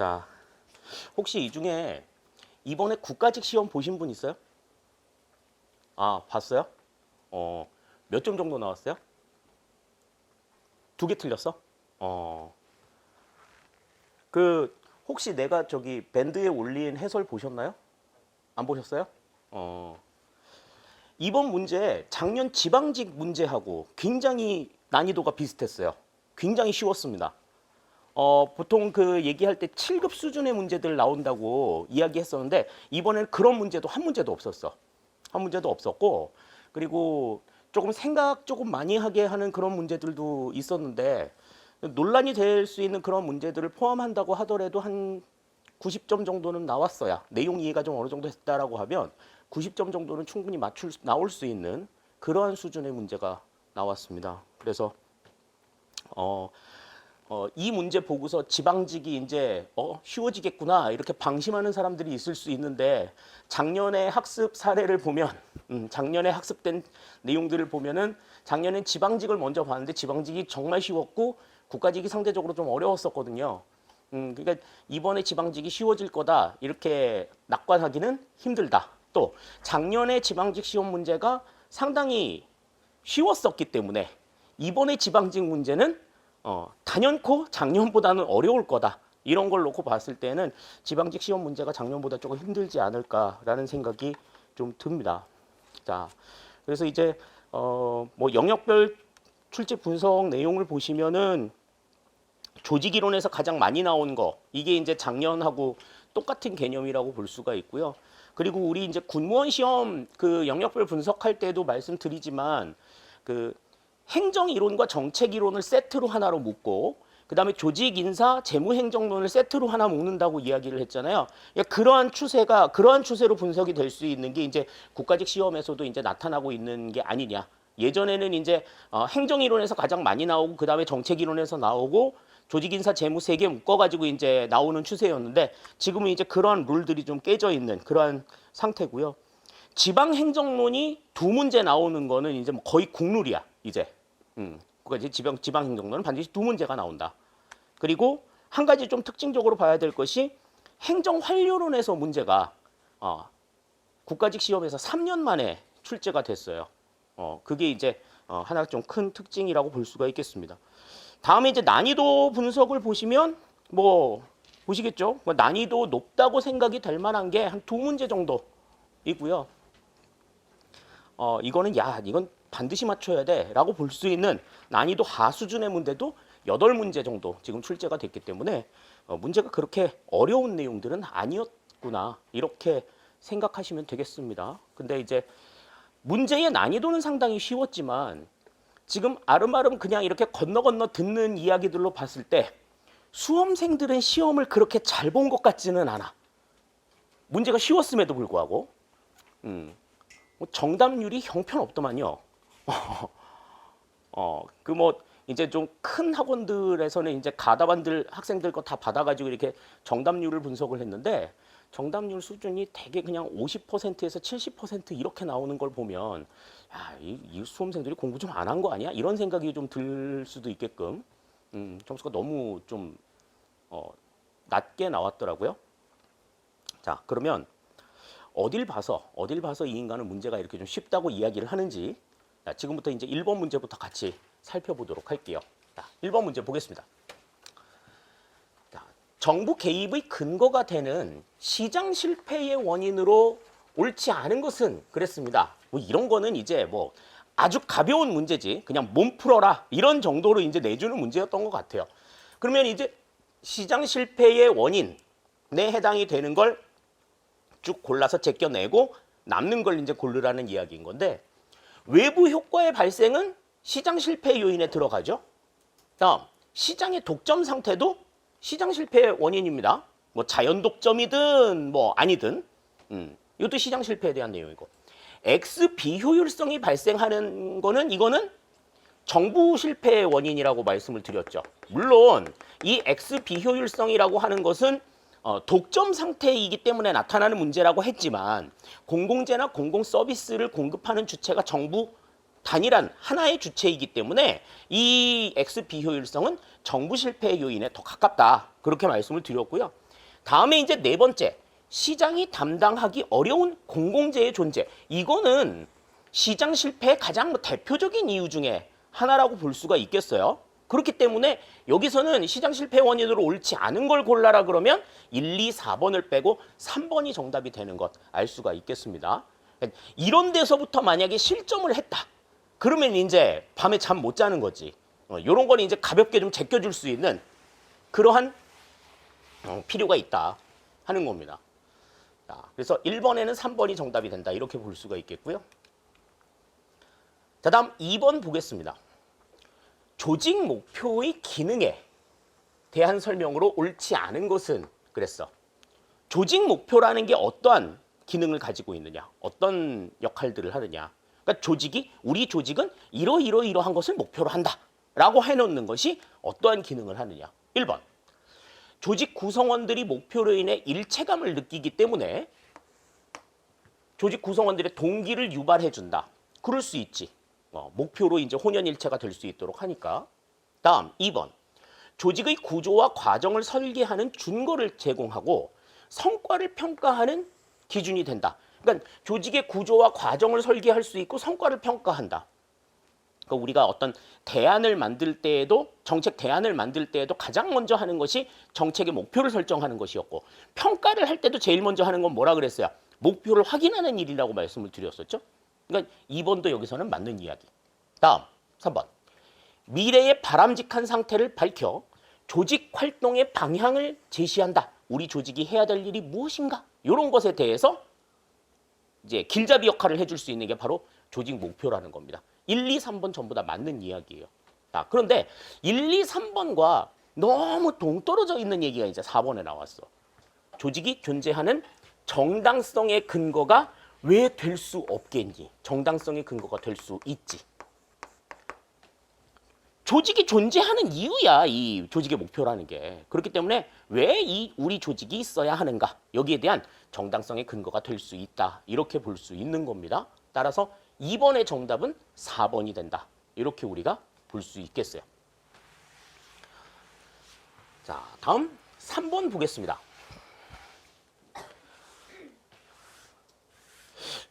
자, 혹시 이 중에 이번에 국가직 시험 보신 분 있어요? 아, 봤어요? 몇 점 정도 나왔어요? 두 개 틀렸어? 어, 그 혹시 내가 저기 밴드에 올린 해설 보셨나요? 안 보셨어요? 어, 이번 문제 작년 지방직 문제하고 굉장히 난이도가 비슷했어요. 굉장히 쉬웠습니다. 보통 그 얘기할 때 7급 수준의 문제들 나온다고 이야기했었는데 이번에는 그런 문제도 한 문제도 없었어. 한 문제도 없었고 그리고 조금 생각 조금 많이 하게 하는 그런 문제들도 있었는데 논란이 될 수 있는 그런 문제들을 포함한다고 하더라도 한 90점 정도는 나왔어야 내용 이해가 좀 어느 정도 했다라고 하면 90점 정도는 충분히 나올 수 있는 그러한 수준의 문제가 나왔습니다. 그래서 이 문제 보고서 지방직이 이제 쉬워지겠구나 이렇게 방심하는 사람들이 있을 수 있는데 작년에 학습 사례를 보면 작년에 학습된 내용들을 보면은 작년엔 지방직을 먼저 봤는데 지방직이 정말 쉬웠고 국가직이 상대적으로 좀 어려웠었거든요. 그러니까 이번에 지방직이 쉬워질 거다 이렇게 낙관하기는 힘들다. 또 작년에 지방직 시험 문제가 상당히 쉬웠었기 때문에 이번에 지방직 문제는 단연코 작년보다는 어려울 거다. 이런 걸 놓고 봤을 때는 지방직 시험 문제가 작년보다 조금 힘들지 않을까라는 생각이 좀 듭니다. 자, 그래서 이제 뭐 영역별 출제 분석 내용을 보시면은 조직 이론에서 가장 많이 나온 거 이게 이제 작년하고 똑같은 개념이라고 볼 수가 있고요. 그리고 우리 이제 군무원 시험 그 영역별 분석할 때도 말씀드리지만 그 행정 이론과 정책 이론을 세트로 하나로 묶고 그다음에 조직 인사 재무 행정론을 세트로 하나 묶는다고 이야기를 했잖아요. 그러한 추세로 분석이 될 수 있는 게 이제 국가직 시험에서도 이제 나타나고 있는 게 아니냐. 예전에는 이제 행정 이론에서 가장 많이 나오고 그다음에 정책 이론에서 나오고 조직 인사 재무 세 개 묶어 가지고 이제 나오는 추세였는데 지금은 이제 그러한 룰들이 좀 깨져 있는 그러한 상태고요. 지방 행정론이 두 문제 나오는 거는 이제 뭐 거의 국룰이야, 이제. 그러니까 이제 지방 행정론은 반드시 두 문제가 나온다. 그리고 한 가지 좀 특징적으로 봐야 될 것이 행정 활료론에서 문제가 국가직 시험에서 3년 만에 출제가 됐어요. 그게 이제 하나 좀 큰 특징이라고 볼 수가 있겠습니다. 다음에 이제 난이도 분석을 보시면 뭐 보시겠죠? 뭐 난이도 높다고 생각이 될 만한 게 한 두 문제 정도 있고요. 이건 반드시 맞춰야 돼라고 볼 수 있는 난이도 하 수준의 문제도 8문제 정도 지금 출제가 됐기 때문에 문제가 그렇게 어려운 내용들은 아니었구나 이렇게 생각하시면 되겠습니다. 근데 이제 문제의 난이도는 상당히 쉬웠지만 지금 아름아름 그냥 이렇게 건너 듣는 이야기들로 봤을 때 수험생들은 시험을 그렇게 잘 본 것 같지는 않아. 문제가 쉬웠음에도 불구하고 뭐 정답률이 형편없더만요. 그 뭐 이제 좀 큰 학원들에서는 이제 가다반들 학생들 거 다 받아가지고 이렇게 정답률을 분석을 했는데 정답률 수준이 되게 그냥 50%에서 70% 이렇게 나오는 걸 보면 야, 이 수험생들이 공부 좀 안 한 거 아니야? 이런 생각이 좀 들 수도 있게끔 점수가 너무 좀 낮게 나왔더라고요. 자, 그러면 어딜 봐서 이 인간은 문제가 이렇게 좀 쉽다고 이야기를 하는지 지금부터 이제 1번 문제부터 같이 살펴보도록 할게요. 자, 1번 문제 보겠습니다. 자, 정부 개입의 근거가 되는 시장 실패의 원인으로 옳지 않은 것은 그랬습니다. 뭐 이런 거는 이제 뭐 아주 가벼운 문제지 그냥 몸 풀어라 이런 정도로 이제 내주는 문제였던 것 같아요. 그러면 이제 시장 실패의 원인에 해당이 되는 걸 쭉 골라서 제껴내고 남는 걸 이제 고르라는 이야기인 건데 외부 효과의 발생은 시장 실패 요인에 들어가죠. 다음 시장의 독점 상태도 시장 실패의 원인입니다. 뭐 자연 독점이든 뭐 아니든 이것도 시장 실패에 대한 내용이고 X 비효율성이 발생하는 거는 이거는 정부 실패의 원인이라고 말씀을 드렸죠. 물론 이 X 비효율성이라고 하는 것은 독점 상태이기 때문에 나타나는 문제라고 했지만 공공재나 공공 서비스를 공급하는 주체가 정부 단일한 하나의 주체이기 때문에 이 X 비효율성은 정부 실패의 요인에 더 가깝다. 그렇게 말씀을 드렸고요. 다음에 이제 네 번째, 시장이 담당하기 어려운 공공재의 존재. 이거는 시장 실패의 가장 대표적인 이유 중에 하나라고 볼 수가 있겠어요. 그렇기 때문에 여기서는 시장 실패 원인으로 옳지 않은 걸 골라라 그러면 1, 2, 4번을 빼고 3번이 정답이 되는 것 알 수가 있겠습니다. 이런 데서부터 만약에 실점을 했다. 그러면 이제 밤에 잠 못 자는 거지. 이런 건 이제 가볍게 좀 제껴줄 수 있는 그러한 필요가 있다 하는 겁니다. 자, 그래서 1번에는 3번이 정답이 된다. 이렇게 볼 수가 있겠고요. 자, 다음 2번 보겠습니다. 조직 목표의 기능에 대한 설명으로 옳지 않은 것은 그랬어. 조직 목표라는 게 어떠한 기능을 가지고 있느냐, 어떤 역할들을 하느냐. 그러니까 우리 조직은 이러이러이러한 것을 목표로 한다라고 해놓는 것이 어떠한 기능을 하느냐. 1번, 조직 구성원들이 목표로 인해 일체감을 느끼기 때문에 조직 구성원들의 동기를 유발해준다. 그럴 수 있지. 목표로 이제 혼연일체가 될 수 있도록 하니까. 다음 2번, 조직의 구조와 과정을 설계하는 준거를 제공하고 성과를 평가하는 기준이 된다. 그러니까 조직의 구조와 과정을 설계할 수 있고 성과를 평가한다. 그러니까 우리가 어떤 대안을 만들 때에도, 정책 대안을 만들 때에도 가장 먼저 하는 것이 정책의 목표를 설정하는 것이었고, 평가를 할 때도 제일 먼저 하는 건 뭐라 그랬어요? 목표를 확인하는 일이라고 말씀을 드렸었죠. 그러니까 2번도 여기서는 맞는 이야기. 다음 3번, 미래의 바람직한 상태를 밝혀 조직 활동의 방향을 제시한다. 우리 조직이 해야 될 일이 무엇인가? 이런 것에 대해서 이제 길잡이 역할을 해줄 수 있는 게 바로 조직 목표라는 겁니다. 1, 2, 3번 전부 다 맞는 이야기예요. 자, 그런데 1, 2, 3번과 너무 동떨어져 있는 얘기가 이제 4번에 나왔어. 조직이 존재하는 정당성의 근거가 왜 될 수 없겠니? 정당성의 근거가 될 수 있지. 조직이 존재하는 이유야, 이 조직의 목표라는 게. 그렇기 때문에 왜 우리 조직이 있어야 하는가? 여기에 대한 정당성의 근거가 될 수 있다. 이렇게 볼 수 있는 겁니다. 따라서 2번의 정답은 4번이 된다. 이렇게 우리가 볼 수 있겠어요. 자, 다음 3번 보겠습니다.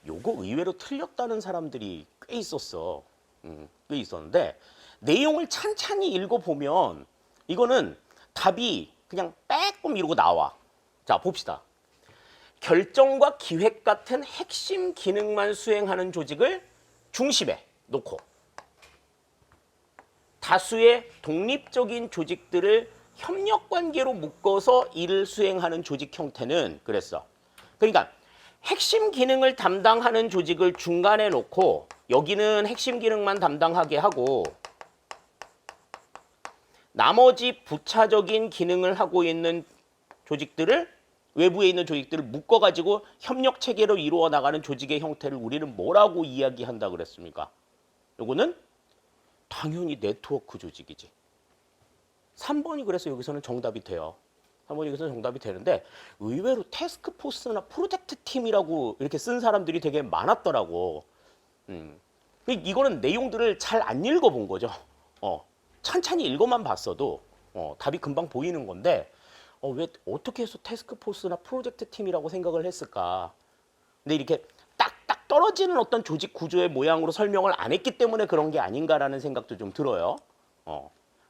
요거 의외로 틀렸다는 사람들이 꽤 있었어. 꽤 있었는데 내용을 찬찬히 읽어보면 이거는 답이 그냥 빼꼼 이러고 나와. 자, 봅시다. 결정과 기획 같은 핵심 기능만 수행하는 조직을 중심에 놓고 다수의 독립적인 조직들을 협력관계로 묶어서 일을 수행하는 조직 형태는 그랬어. 그러니까 핵심 기능을 담당하는 조직을 중간에 놓고 여기는 핵심 기능만 담당하게 하고 나머지 부차적인 기능을 하고 있는 조직들을, 외부에 있는 조직들을 묶어가지고 협력 체계로 이루어 나가는 조직의 형태를 우리는 뭐라고 이야기한다 그랬습니까? 요거는 당연히 네트워크 조직이지. 3번이 그래서 여기서는 정답이 돼요. 3번이 여기서 정답이 되는데 의외로 태스크포스나 프로젝트 팀이라고 이렇게 쓴 사람들이 되게 많았더라고. 이거는 내용들을 잘 안 읽어본 거죠. 찬찬히 읽어만 봤어도 답이 금방 보이는 건데 왜 어떻게 해서 태스크포스나 프로젝트 팀이라고 생각을 했을까? 근데 이렇게 딱딱 떨어지는 어떤 조직 구조의 모양으로 설명을 안 했기 때문에 그런 게 아닌가라는 생각도 좀 들어요.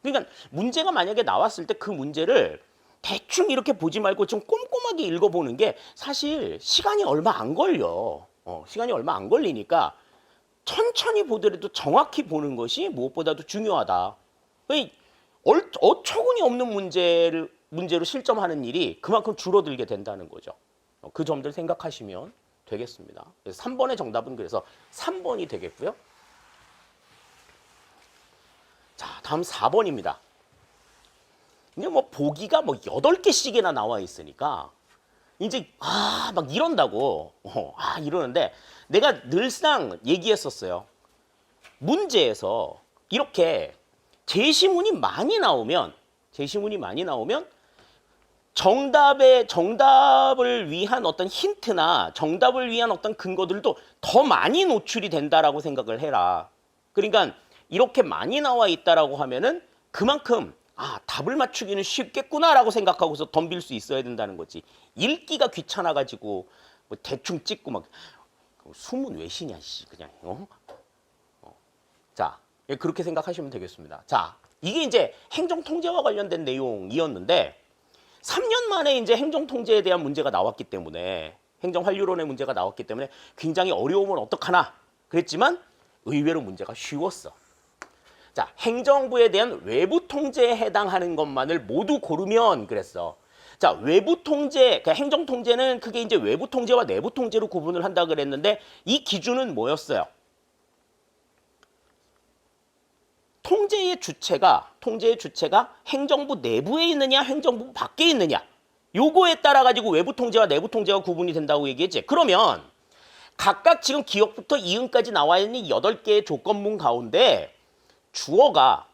그러니까 문제가 만약에 나왔을 때 그 문제를 대충 이렇게 보지 말고 좀 꼼꼼하게 읽어보는 게 사실 시간이 얼마 안 걸려. 시간이 얼마 안 걸리니까 천천히 보더라도 정확히 보는 것이 무엇보다도 중요하다. 어처구니 없는 문제로 실점하는 일이 그만큼 줄어들게 된다는 거죠. 그 점들 생각하시면 되겠습니다. 그래서 3번의 정답은 그래서 3번이 되겠고요. 자, 다음 4번입니다. 근데 뭐 보기가 뭐 8개씩이나 나와 있으니까 이제 막 이런다고 이러는데 내가 늘상 얘기했었어요. 문제에서 이렇게 제시문이 많이 나오면 정답을 위한 어떤 힌트나 정답을 위한 어떤 근거들도 더 많이 노출이 된다라고 생각을 해라. 그러니까 이렇게 많이 나와 있다라고 하면은 그만큼 아, 답을 맞추기는 쉽겠구나라고 생각하고서 덤빌 수 있어야 된다는 거지. 읽기가 귀찮아가지고 뭐 대충 찍고 막 숨은 왜 쉬냐 씨 그냥. 자, 그렇게 생각하시면 되겠습니다. 자, 이게 이제 행정통제와 관련된 내용이었는데 3년 만에 이제 행정통제에 대한 문제가 나왔기 때문에 행정환류론의 문제가 나왔기 때문에 굉장히 어려우면 어떡하나 그랬지만 의외로 문제가 쉬웠어. 자, 행정부에 대한 외부 통제에 해당하는 것만을 모두 고르면 그랬어. 자, 외부 통제, 그러니까 행정 통제는 크게 이제 외부 통제와 내부 통제로 구분을 한다 그랬는데 이 기준은 뭐였어요? 통제의 주체가 행정부 내부에 있느냐, 행정부 밖에 있느냐. 요거에 따라 가지고 외부 통제와 내부 통제가 구분이 된다고 얘기했지. 그러면 각각 지금 기역부터 이응까지 나와 있는 8개의 조건문 가운데 주어가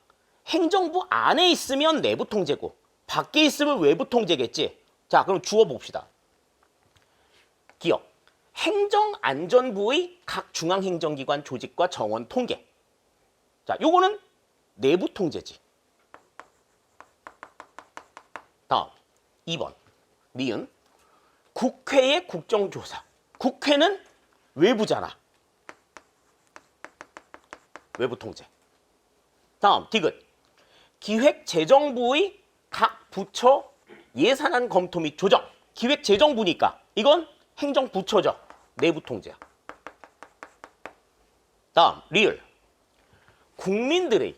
행정부 안에 있으면 내부 통제고 밖에 있으면 외부 통제겠지. 자, 그럼 주어 봅시다. 기역. 행정안전부의 각 중앙행정기관 조직과 정원 통계. 자, 요거는 내부 통제지. 다음 2번. 니은. 국회의 국정조사. 국회는 외부잖아. 외부 통제. 다음 디귿. 기획재정부의 각 부처 예산안 검토 및 조정. 기획재정부니까 이건 행정부처죠. 내부 통제야. 다음 리을. 국민들의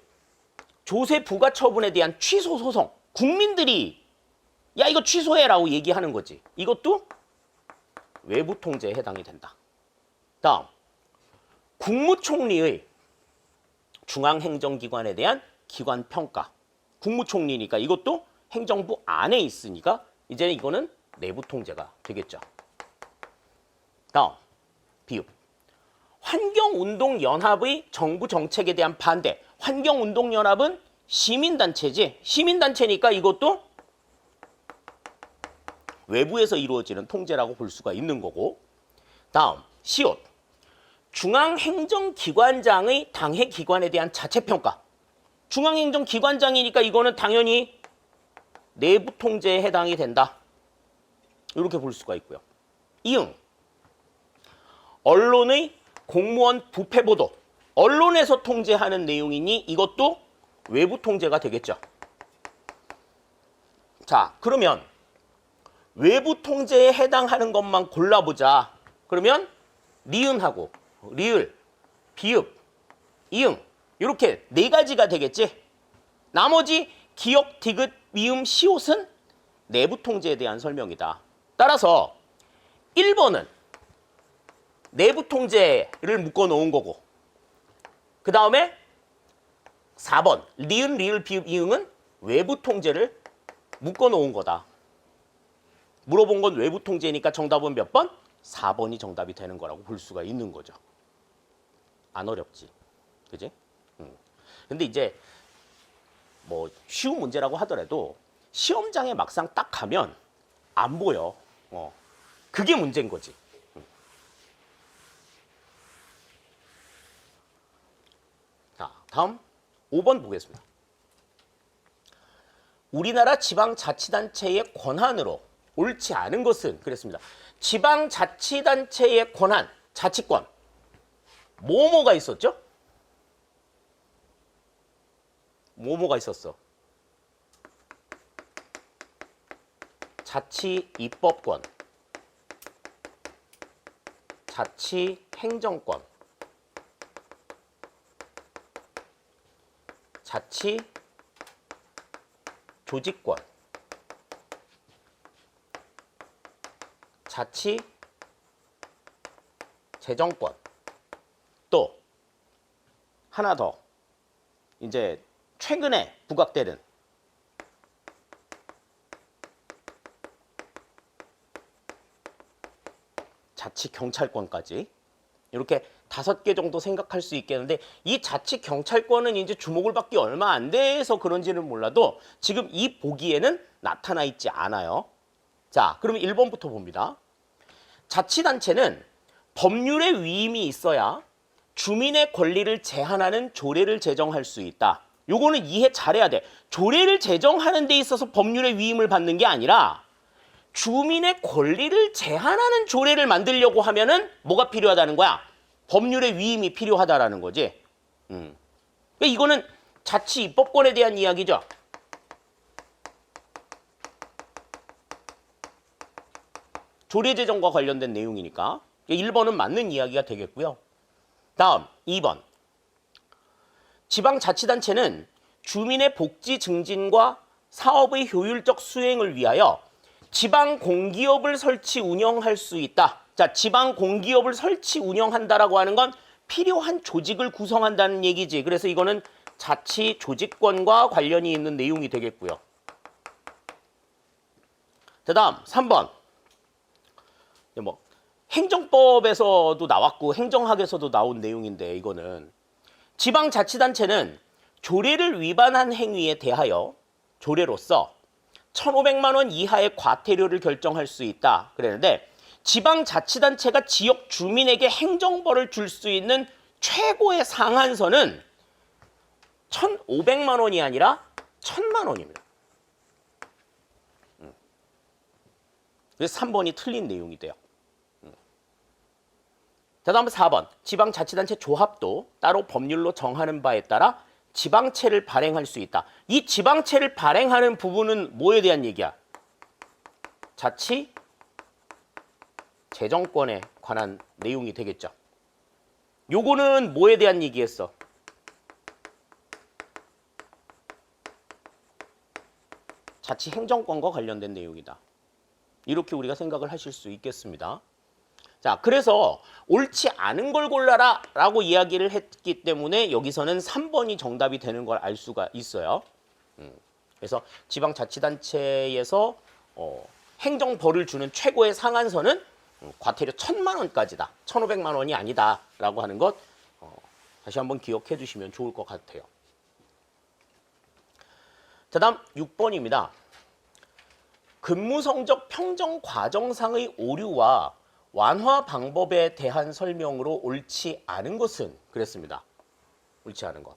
조세 부과 처분에 대한 취소 소송. 국민들이 야 이거 취소해라고 얘기하는 거지. 이것도 외부 통제에 해당이 된다. 다음 국무총리의 중앙행정기관에 대한 기관평가. 국무총리니까 이것도 행정부 안에 있으니까 이제는 이거는 내부 통제가 되겠죠. 다음 비읍. 환경운동연합의 정부 정책에 대한 반대. 환경운동연합은 시민단체지. 시민단체니까 이것도 외부에서 이루어지는 통제라고 볼 수가 있는 거고. 다음 시옷. 중앙행정기관장의 당해기관에 대한 자체평가. 중앙행정기관장이니까 이거는 당연히 내부 통제에 해당이 된다. 이렇게 볼 수가 있고요. 이응. 언론의 공무원 부패 보도. 언론에서 통제하는 내용이니 이것도 외부 통제가 되겠죠. 자, 그러면 외부 통제에 해당하는 것만 골라보자. 그러면 니은하고 리을, 비읍, 이응 이렇게 4가지가 되겠지. 나머지 기역, 디귿, 미음, 시옷은 내부 통제에 대한 설명이다. 따라서 1번은 내부 통제를 묶어 놓은 거고 그 다음에 4번 리은, 리을, 비읍, 이응은 외부 통제를 묶어 놓은 거다. 물어본 건 외부 통제니까 정답은 몇 번? 4번이 정답이 되는 거라고 볼 수가 있는 거죠. 안 어렵지. 그지? 근데 이제 뭐 쉬운 문제라고 하더라도 시험장에 막상 딱 가면 안 보여. 그게 문제인 거지. 자, 다음 5번 보겠습니다. 우리나라 지방자치단체의 권한으로 옳지 않은 것은 그랬습니다. 지방자치단체의 권한, 자치권. 뭐뭐가 있었죠? 뭐뭐가 있었어? 자치입법권, 자치행정권, 자치조직권, 자치재정권. 또 하나 더 이제 최근에 부각되는 자치경찰권까지 이렇게 5개 정도 생각할 수 있겠는데 이 자치경찰권은 이제 주목을 받기 얼마 안 돼서 그런지는 몰라도 지금 이 보기에는 나타나 있지 않아요. 자, 그러면 1번부터 봅니다. 자치단체는 법률의 위임이 있어야 주민의 권리를 제한하는 조례를 제정할 수 있다. 요거는 이해 잘해야 돼. 조례를 제정하는 데 있어서 법률의 위임을 받는 게 아니라 주민의 권리를 제한하는 조례를 만들려고 하면은 뭐가 필요하다는 거야? 법률의 위임이 필요하다라는 거지. 그러니까 이거는 자치 입법권에 대한 이야기죠. 조례 제정과 관련된 내용이니까 1번은 맞는 이야기가 되겠고요. 다음 2번. 지방자치단체는 주민의 복지 증진과 사업의 효율적 수행을 위하여 지방공기업을 설치 운영할 수 있다. 자, 지방공기업을 설치 운영한다라고 하는 건 필요한 조직을 구성한다는 얘기지. 그래서 이거는 자치 조직권과 관련이 있는 내용이 되겠고요. 그 다음 3번. 뭐 행정법에서도 나왔고 행정학에서도 나온 내용인데 이거는 지방자치단체는 조례를 위반한 행위에 대하여 조례로서 1,500만 원 이하의 과태료를 결정할 수 있다. 그랬는데 지방자치단체가 지역 주민에게 행정벌을 줄 수 있는 최고의 상한선은 1,500만 원이 아니라 1,000만 원입니다. 그래서 3번이 틀린 내용이 돼요. 자, 다음 4번. 지방자치단체 조합도 따로 법률로 정하는 바에 따라 지방채를 발행할 수 있다. 이 지방채를 발행하는 부분은 뭐에 대한 얘기야? 자치 재정권에 관한 내용이 되겠죠. 요거는 뭐에 대한 얘기였어? 자치 행정권과 관련된 내용이다. 이렇게 우리가 생각을 하실 수 있겠습니다. 자, 그래서 옳지 않은 걸 골라라 라고 이야기를 했기 때문에 여기서는 3번이 정답이 되는 걸 알 수가 있어요. 그래서 지방자치단체에서 행정벌을 주는 최고의 상한선은 과태료 1,000만 원까지다. 1,500만 원이 아니다 라고 하는 것 다시 한번 기억해 주시면 좋을 것 같아요. 자, 다음 6번입니다. 근무성적 평정 과정상의 오류와 완화 방법에 대한 설명으로 옳지 않은 것은 그랬습니다. 옳지 않은 것.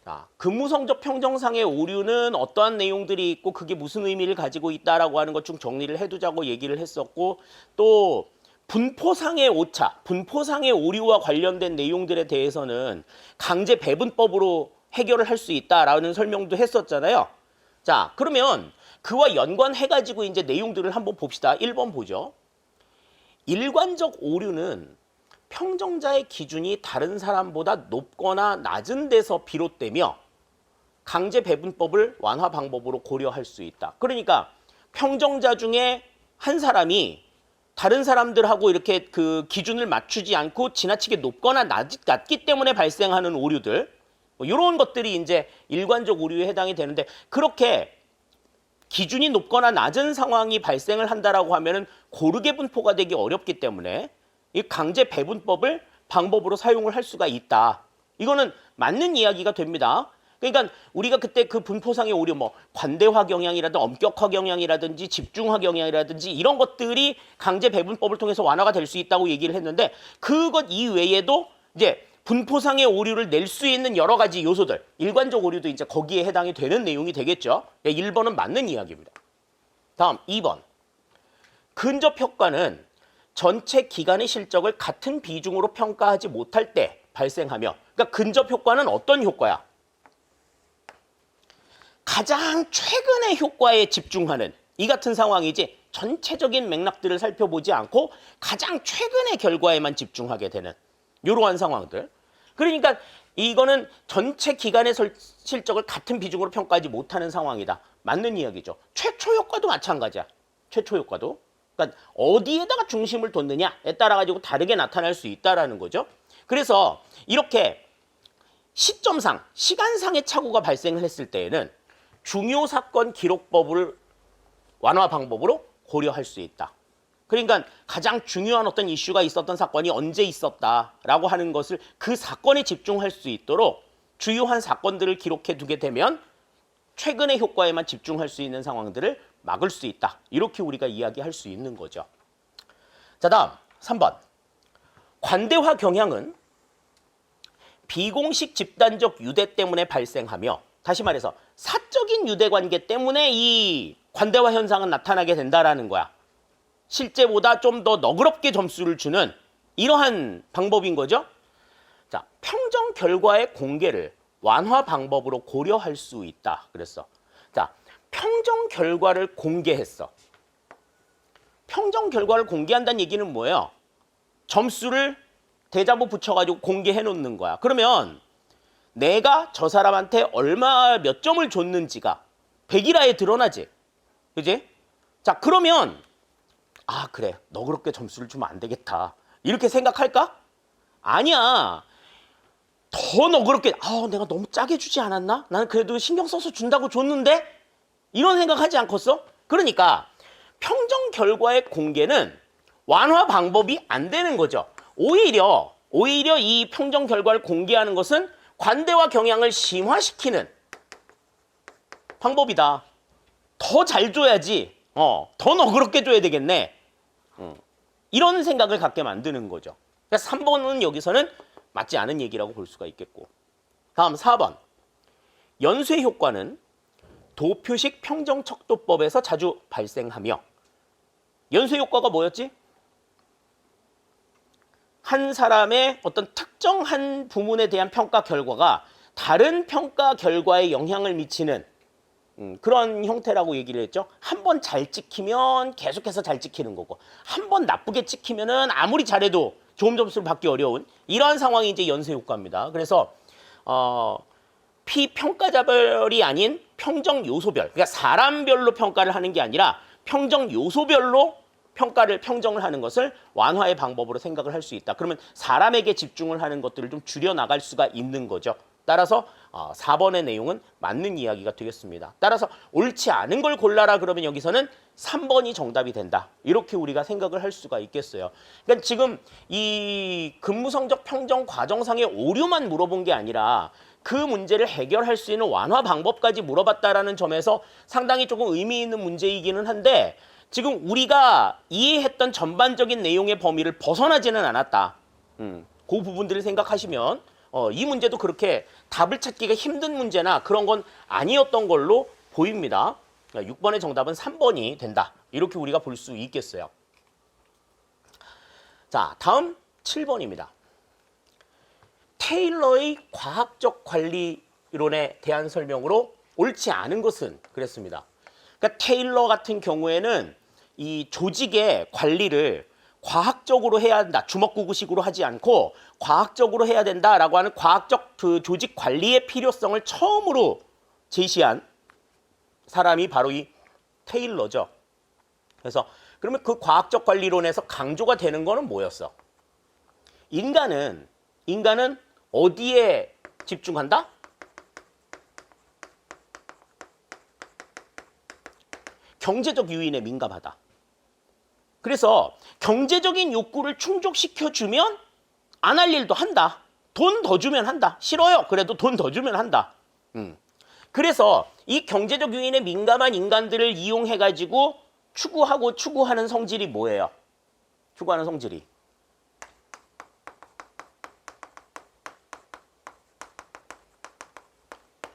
자, 근무성적 평정상의 오류는 어떠한 내용들이 있고 그게 무슨 의미를 가지고 있다라고 하는 것 좀 정리를 해두자고 얘기를 했었고, 또 분포상의 오차, 분포상의 오류와 관련된 내용들에 대해서는 강제 배분법으로 해결을 할 수 있다라는 설명도 했었잖아요. 자, 그러면 그와 연관해가지고 이제 내용들을 한번 봅시다. 1번 보죠. 일관적 오류는 평정자의 기준이 다른 사람보다 높거나 낮은 데서 비롯되며 강제 배분법을 완화 방법으로 고려할 수 있다. 그러니까 평정자 중에 한 사람이 다른 사람들하고 이렇게 그 기준을 맞추지 않고 지나치게 높거나 낮기 때문에 발생하는 오류들, 뭐 이런 것들이 이제 일관적 오류에 해당이 되는데, 그렇게 기준이 높거나 낮은 상황이 발생을 한다라고 하면은 고르게 분포가 되기 어렵기 때문에 이 강제 배분법을 방법으로 사용을 할 수가 있다. 이거는 맞는 이야기가 됩니다. 그러니까 우리가 그때 그 분포상의 오류, 뭐 관대화 경향이라든지 엄격화 경향이라든지 집중화 경향이라든지 이런 것들이 강제 배분법을 통해서 완화가 될 수 있다고 얘기를 했는데, 그것 이외에도 이제 분포상의 오류를 낼 수 있는 여러 가지 요소들, 일관적 오류도 이제 거기에 해당이 되는 내용이 되겠죠. 1번은 맞는 이야기입니다. 다음 2번. 근접 효과는 전체 기간의 실적을 같은 비중으로 평가하지 못할 때 발생하며, 그러니까 근접 효과는 어떤 효과야? 가장 최근의 효과에 집중하는 이 같은 상황이지, 전체적인 맥락들을 살펴보지 않고 가장 최근의 결과에만 집중하게 되는 이러한 상황들. 그러니까 이거는 전체 기간의 실적을 같은 비중으로 평가하지 못하는 상황이다. 맞는 이야기죠. 최초 효과도 마찬가지야. 최초 효과도. 그러니까 어디에다가 중심을 뒀느냐에 따라 가지고 다르게 나타날 수 있다라는 거죠. 그래서 이렇게 시점상, 시간상의 착오가 발생을 했을 때에는 중요 사건 기록법을 완화 방법으로 고려할 수 있다. 그러니까 가장 중요한 어떤 이슈가 있었던 사건이 언제 있었다라고 하는 것을 그 사건에 집중할 수 있도록 주요한 사건들을 기록해 두게 되면 최근의 효과에만 집중할 수 있는 상황들을 막을 수 있다. 이렇게 우리가 이야기할 수 있는 거죠. 자, 다음 3번. 관대화 경향은 비공식 집단적 유대 때문에 발생하며, 다시 말해서 사적인 유대 관계 때문에 이 관대화 현상은 나타나게 된다라는 거야. 실제보다 좀 더 너그럽게 점수를 주는 이러한 방법인 거죠. 자, 평정 결과의 공개를 완화 방법으로 고려할 수 있다. 그랬어. 자, 평정 결과를 공개했어. 평정 결과를 공개한다는 얘기는 뭐예요? 점수를 대자보 붙여가지고 공개해 놓는 거야. 그러면 내가 저 사람한테 얼마 몇 점을 줬는지가 백일화에 드러나지. 그지? 자, 그러면 아, 그래. 너그럽게 점수를 주면 안 되겠다. 이렇게 생각할까? 아니야. 더 너그럽게, 내가 너무 짜게 주지 않았나? 나는 그래도 신경 써서 준다고 줬는데? 이런 생각하지 않겠어? 그러니까 평정 결과의 공개는 완화 방법이 안 되는 거죠. 오히려 이 평정 결과를 공개하는 것은 관대화 경향을 심화시키는 방법이다. 더 잘 줘야지. 더 너그럽게 줘야 되겠네. 이런 생각을 갖게 만드는 거죠. 그러니까 3번은 여기서는 맞지 않은 얘기라고 볼 수가 있겠고. 다음 4번. 연쇄 효과는 도표식 평정척도법에서 자주 발생하며, 연쇄 효과가 뭐였지? 한 사람의 어떤 특정한 부문에 대한 평가 결과가 다른 평가 결과에 영향을 미치는 그런 형태라고 얘기를 했죠. 한 번 잘 찍히면 계속해서 잘 찍히는 거고, 한 번 나쁘게 찍히면은 아무리 잘해도 좋은 점수를 받기 어려운 이러한 상황이 이제 연쇄 효과입니다. 그래서 피평가자별이 아닌 평정 요소별, 그러니까 사람별로 평가를 하는 게 아니라 평정 요소별로 평정을 하는 것을 완화의 방법으로 생각을 할 수 있다. 그러면 사람에게 집중을 하는 것들을 좀 줄여나갈 수가 있는 거죠. 따라서 4번의 내용은 맞는 이야기가 되겠습니다. 따라서 옳지 않은 걸 골라라 그러면 여기서는 3번이 정답이 된다. 이렇게 우리가 생각을 할 수가 있겠어요. 그러니까 지금 이 근무성적 평정 과정상의 오류만 물어본 게 아니라 그 문제를 해결할 수 있는 완화 방법까지 물어봤다라는 점에서 상당히 조금 의미 있는 문제이기는 한데, 지금 우리가 이해했던 전반적인 내용의 범위를 벗어나지는 않았다. 그 부분들을 생각하시면 이 문제도 그렇게 답을 찾기가 힘든 문제나 그런 건 아니었던 걸로 보입니다. 6번의 정답은 3번이 된다. 이렇게 우리가 볼 수 있겠어요. 자, 다음 7번입니다. 테일러의 과학적 관리론에 대한 설명으로 옳지 않은 것은 그랬습니다. 그러니까 테일러 같은 경우에는 이 조직의 관리를 과학적으로 해야 한다. 주먹구구식으로 하지 않고 과학적으로 해야 된다라고 하는 과학적 그 조직 관리의 필요성을 처음으로 제시한 사람이 바로 이 테일러죠. 그래서 그러면 그 과학적 관리론에서 강조가 되는 거는 뭐였어? 인간은 어디에 집중한다? 경제적 유인에 민감하다. 그래서 경제적인 욕구를 충족시켜주면 안 할 일도 한다. 돈 더 주면 한다. 싫어요. 그래도 돈 더 주면 한다. 그래서 이 경제적 유인에 민감한 인간들을 이용해가지고 추구하는 성질이 뭐예요? 추구하는 성질이.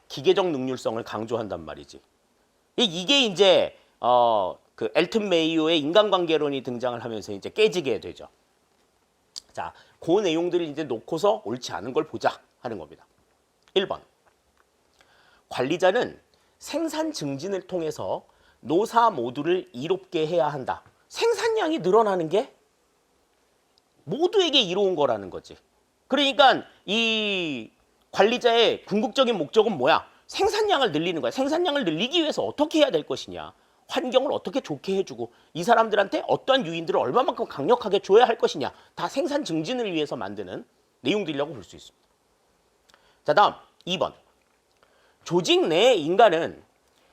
기계적 능률성을 강조한단 말이지. 이게 이제 그 엘튼 메이오의 인간관계론이 등장을 하면서 이제 깨지게 되죠. 자, 그 내용들을 이제 놓고서 옳지 않은 걸 보자 하는 겁니다. 1번. 관리자는 생산 증진을 통해서 노사 모두를 이롭게 해야 한다. 생산량이 늘어나는 게 모두에게 이로운 거라는 거지. 그러니까 이 관리자의 궁극적인 목적은 뭐야? 생산량을 늘리는 거야. 생산량을 늘리기 위해서 어떻게 해야 될 것이냐. 환경을 어떻게 좋게 해주고 이 사람들한테 어떠한 유인들을 얼마만큼 강력하게 줘야 할 것이냐. 다 생산 증진을 위해서 만드는 내용들이라고 볼 수 있습니다. 자, 다음 2번. 조직 내 인간은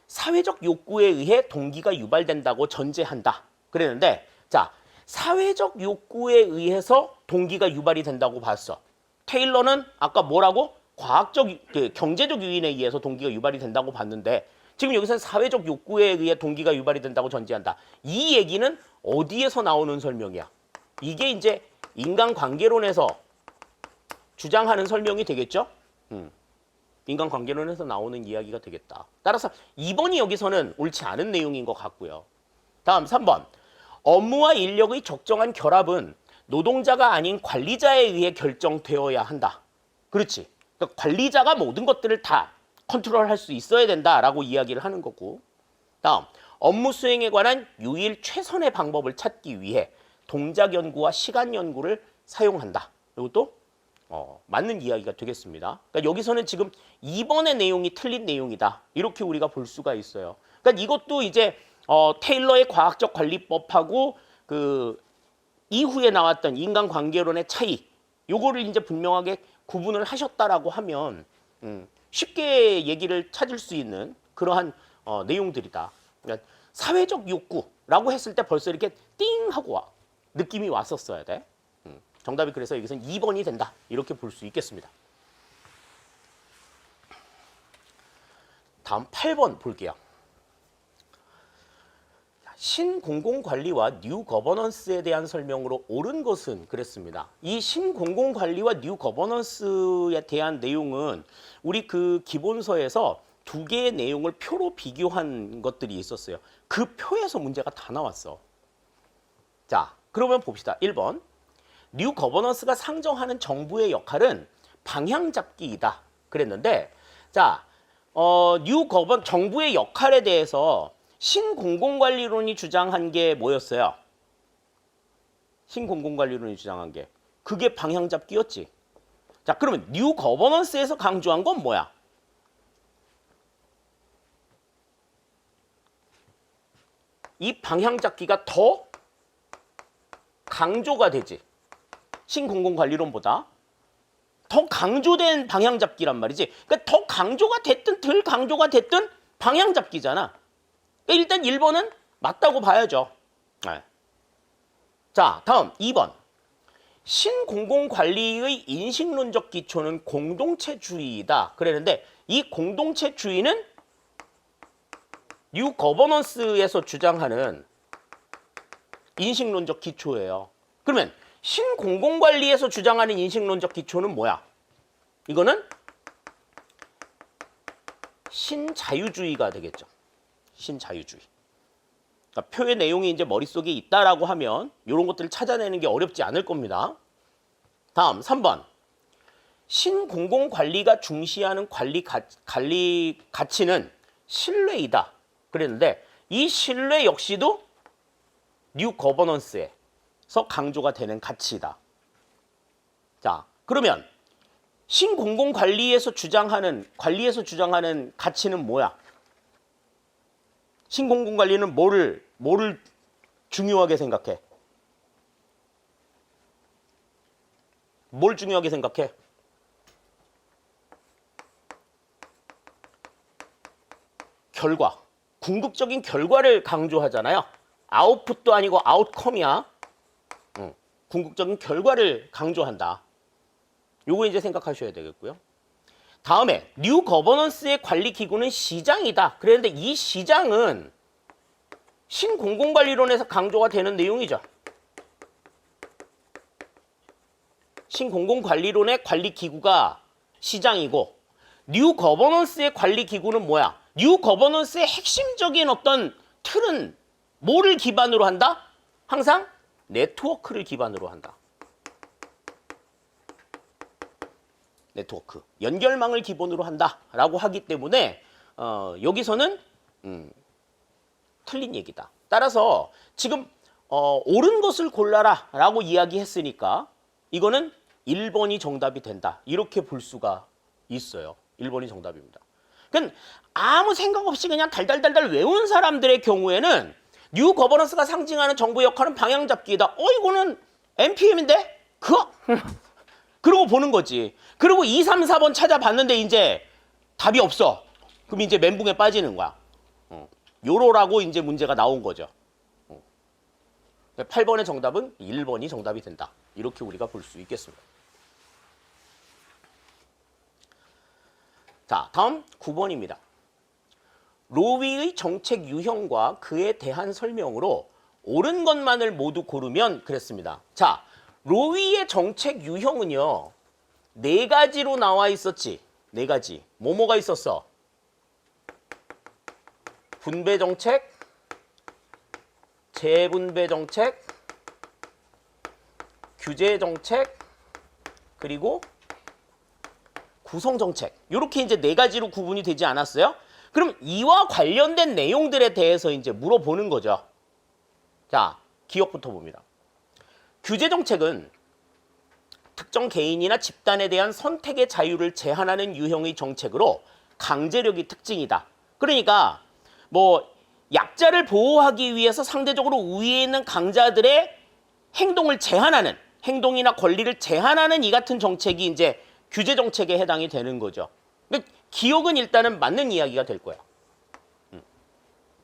사회적 욕구에 의해 동기가 유발된다고 전제한다. 그랬는데, 자, 사회적 욕구에 의해서 동기가 유발이 된다고 봤어. 테일러는 아까 뭐라고? 과학적, 경제적 요인에 의해서 동기가 유발이 된다고 봤는데, 지금 여기서는 사회적 욕구에 의해 동기가 유발이 된다고 전제한다. 이 얘기는 어디에서 나오는 설명이야? 이게 이제 인간관계론에서 주장하는 설명이 되겠죠? 인간관계론에서 나오는 이야기가 되겠다. 따라서 2번이 여기서는 옳지 않은 내용인 것 같고요. 다음 3번. 업무와 인력의 적정한 결합은 노동자가 아닌 관리자에 의해 결정되어야 한다. 그렇지. 그러니까 관리자가 모든 것들을 다 컨트롤할 수 있어야 된다라고 이야기를 하는 거고. 다음. 업무 수행에 관한 유일 최선의 방법을 찾기 위해 동작 연구와 시간 연구를 사용한다. 이것도 맞는 이야기가 되겠습니다. 그러니까 여기서는 지금 2번의 내용이 틀린 내용이다. 이렇게 우리가 볼 수가 있어요. 그러니까 이것도 이제 테일러의 과학적 관리법하고 그 이후에 나왔던 인간관계론의 차이, 요거를 이제 분명하게 구분을 하셨다라고 하면 쉽게 얘기를 찾을 수 있는 그러한 내용들이다. 그러니까 사회적 욕구라고 했을 때 벌써 이렇게 띵 하고 느낌이 왔었어야 돼. 정답이 그래서 여기서는 2번이 된다. 이렇게 볼 수 있겠습니다. 다음 8번 볼게요. 신공공관리와 뉴 거버넌스에 대한 설명으로 옳은 것은 그랬습니다. 이 신공공관리와 뉴 거버넌스에 대한 내용은 우리 그 기본서에서 두 개의 내용을 표로 비교한 것들이 있었어요. 그 표에서 문제가 다 나왔어. 자, 그러면 봅시다. 1번. 뉴 거버넌스가 상정하는 정부의 역할은 방향 잡기이다. 그랬는데, 자, 정부의 역할에 대해서 신공공관리론이 주장한 게 뭐였어요? 신공공관리론이 주장한 게. 그게 방향 잡기였지. 자, 그러면 뉴 거버넌스에서 강조한 건 뭐야? 이 방향 잡기가 더 강조가 되지. 신공공관리론보다 더 강조된 방향 잡기란 말이지. 그러니까 더 강조가 됐든 덜 강조가 됐든 방향 잡기잖아. 그러니까 일단 1번은 맞다고 봐야죠. 네. 자, 다음 2번. 신공공관리의 인식론적 기초는 공동체주의이다. 그랬는데 이 공동체주의는 뉴 거버넌스에서 주장하는 인식론적 기초예요. 그러면 신공공관리에서 주장하는 인식론적 기초는 뭐야? 이거는 신자유주의가 되겠죠. 신자유주의. 그러니까 표의 내용이 이제 머릿속에 있다라고 하면 이런 것들을 찾아내는 게 어렵지 않을 겁니다. 다음 3번. 신공공관리가 중시하는 관리 가치는 신뢰이다. 그랬는데 이 신뢰 역시도 뉴 거버넌스에서 강조가 되는 가치이다. 자, 그러면 신공공관리에서 주장하는 가치는 뭐야? 신공공관리는 뭐를 중요하게 생각해? 뭘 중요하게 생각해? 결과. 궁극적인 결과를 강조하잖아요. 아웃풋도 아니고 아웃컴이야. 궁극적인 결과를 강조한다. 요거 이제 생각하셔야 되겠고요. 다음에 뉴 거버넌스의 관리 기구는 시장이다. 그랬는데 이 시장은 신공공관리론에서 강조가 되는 내용이죠. 신공공관리론의 관리 기구가 시장이고 뉴 거버넌스의 관리 기구는 뭐야? 뉴 거버넌스의 핵심적인 어떤 틀은 뭐를 기반으로 한다? 항상 네트워크를 기반으로 한다. 네트워크, 연결망을 기본으로 한다라고 하기 때문에 여기서는 틀린 얘기다. 따라서 지금 옳은 것을 골라라라고 이야기했으니까 이거는 1번이 정답이 된다. 이렇게 볼 수가 있어요. 1번이 정답입니다. 그러니까 아무 생각 없이 그냥 달달달달 외운 사람들의 경우에는 뉴 거버넌스가 상징하는 정부의 역할은 방향 잡기이다. 이거는 NPM인데? 그거? 그러고 보는 거지. 그리고 2, 3, 4번 찾아봤는데 이제 답이 없어. 그럼 이제 멘붕에 빠지는 거야. 요로라고 이제 문제가 나온 거죠. 8번의 정답은 1번이 정답이 된다. 이렇게 우리가 볼 수 있겠습니다. 자, 다음 9번입니다. 로위의 정책 유형과 그에 대한 설명으로 옳은 것만을 모두 고르면 그랬습니다. 자, 로위의 정책 유형은요. 네 가지로 나와 있었지. 네 가지. 뭐가 있었어? 분배 정책, 재분배 정책, 규제 정책, 그리고 구성 정책. 이렇게 이제 네 가지로 구분이 되지 않았어요? 그럼 이와 관련된 내용들에 대해서 이제 물어보는 거죠. 자, 기억부터 봅니다. 규제 정책은 특정 개인이나 집단에 대한 선택의 자유를 제한하는 유형의 정책으로 강제력이 특징이다. 그러니까 뭐 약자를 보호하기 위해서 상대적으로 우위에 있는 강자들의 행동을 제한하는, 행동이나 권리를 제한하는 이 같은 정책이 이제 규제 정책에 해당이 되는 거죠. 근데 기억은 일단은 맞는 이야기가 될 거야.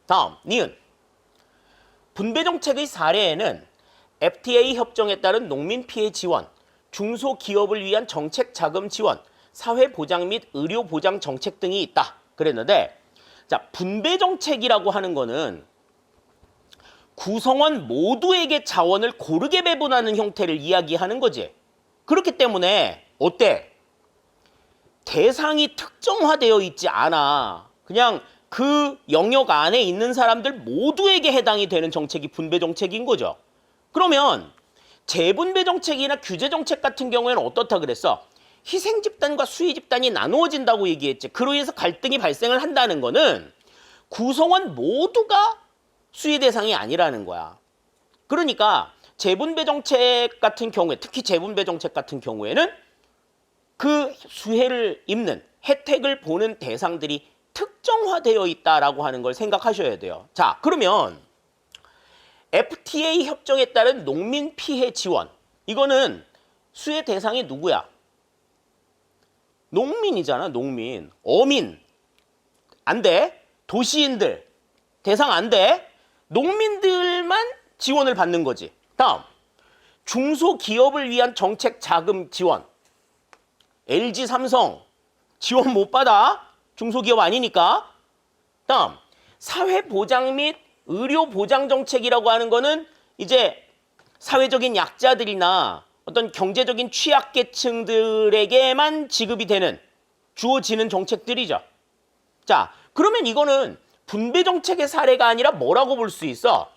다음, 니은. 분배 정책의 사례에는 FTA 협정에 따른 농민 피해 지원, 중소기업을 위한 정책 자금 지원, 사회보장 및 의료보장 정책 등이 있다. 그랬는데, 자, 분배 정책이라고 하는 거는 구성원 모두에게 자원을 고르게 배분하는 형태를 이야기하는 거지. 그렇기 때문에 어때? 대상이 특정화되어 있지 않아. 그냥 그 영역 안에 있는 사람들 모두에게 해당이 되는 정책이 분배 정책인 거죠. 그러면 재분배 정책이나 규제 정책 같은 경우에는 어떻다 그랬어? 희생 집단과 수혜 집단이 나누어진다고 얘기했지. 그로 인해서 갈등이 발생을 한다는 거는 구성원 모두가 수혜 대상이 아니라는 거야. 그러니까 재분배 정책 같은 경우에, 특히 재분배 정책 같은 경우에는 그 수혜를 입는, 혜택을 보는 대상들이 특정화되어 있다라고 하는 걸 생각하셔야 돼요. 자, 그러면 FTA 협정에 따른 농민 피해 지원, 이거는 수혜 대상이 누구야? 농민이잖아, 농민. 어민 안 돼. 도시인들 대상 안 돼. 농민들만 지원을 받는 거지. 다음, 중소기업을 위한 정책 자금 지원. LG, 삼성 지원 못 받아. 중소기업 아니니까. 다음, 사회보장 및 의료보장 정책이라고 하는 거는 이제 사회적인 약자들이나 어떤 경제적인 취약계층들에게만 지급이 되는, 주어지는 정책들이죠. 자, 그러면 이거는 분배 정책의 사례가 아니라 뭐라고 볼 수 있어?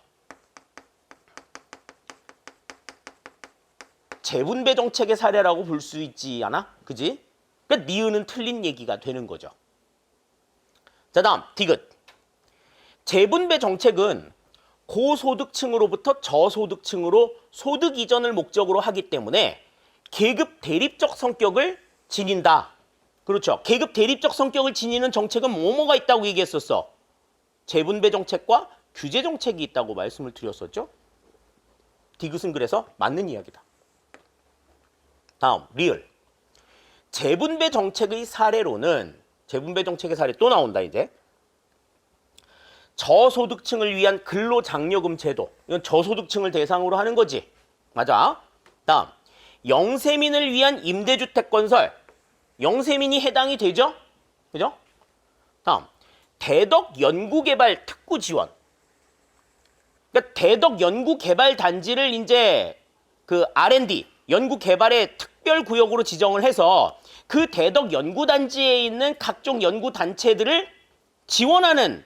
재분배 정책의 사례라고 볼 수 있지 않아? 그지? 그러니까 니은은 틀린 얘기가 되는 거죠. 자, 다음 디귿. 재분배 정책은 고소득층으로부터 저소득층으로 소득 이전을 목적으로 하기 때문에 계급 대립적 성격을 지닌다. 그렇죠. 계급 대립적 성격을 지니는 정책은 뭐가 있다고 얘기했었어? 재분배 정책과 규제 정책이 있다고 말씀을 드렸었죠. 디귿은 그래서 맞는 이야기다. 다음, 리을. 재분배 정책의 사례로는, 재분배 정책의 사례 또 나온다 이제. 저소득층을 위한 근로장려금 제도. 이건 저소득층을 대상으로 하는 거지. 맞아. 다음, 영세민을 위한 임대주택 건설. 영세민이 해당이 되죠? 그죠? 다음, 대덕 연구개발 특구 지원. 그러니까 대덕 연구개발 단지를 이제 그 R&D, 연구개발의 특별 구역으로 지정을 해서 그 대덕 연구단지에 있는 각종 연구단체들을 지원하는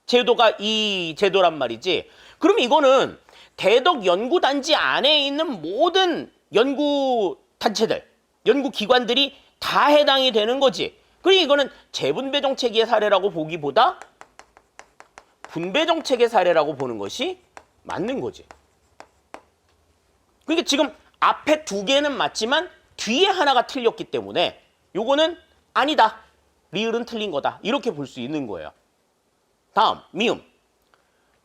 제도가 이 제도란 말이지. 그럼 이거는 대덕 연구단지 안에 있는 모든 연구단체들, 연구기관들이 다 해당이 되는 거지. 그러니까 이거는 재분배 정책의 사례라고 보기보다 분배 정책의 사례라고 보는 것이 맞는 거지. 그러니까 지금 앞에 두 개는 맞지만 뒤에 하나가 틀렸기 때문에 요거는 아니다. 리을은 틀린 거다. 이렇게 볼 수 있는 거예요. 다음, 미음.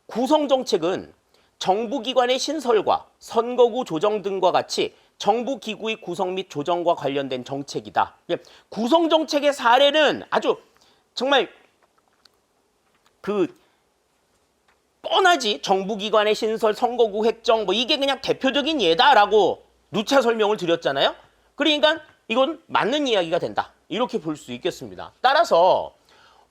구성정책은 정부기관의 신설과 선거구 조정 등과 같이 정부기구의 구성 및 조정과 관련된 정책이다. 구성정책의 사례는 아주 정말 그 뻔하지. 정부기관의 신설, 선거구 획정, 뭐 이게 그냥 대표적인 예다라고 누차 설명을 드렸잖아요. 그러니까 이건 맞는 이야기가 된다. 이렇게 볼 수 있겠습니다. 따라서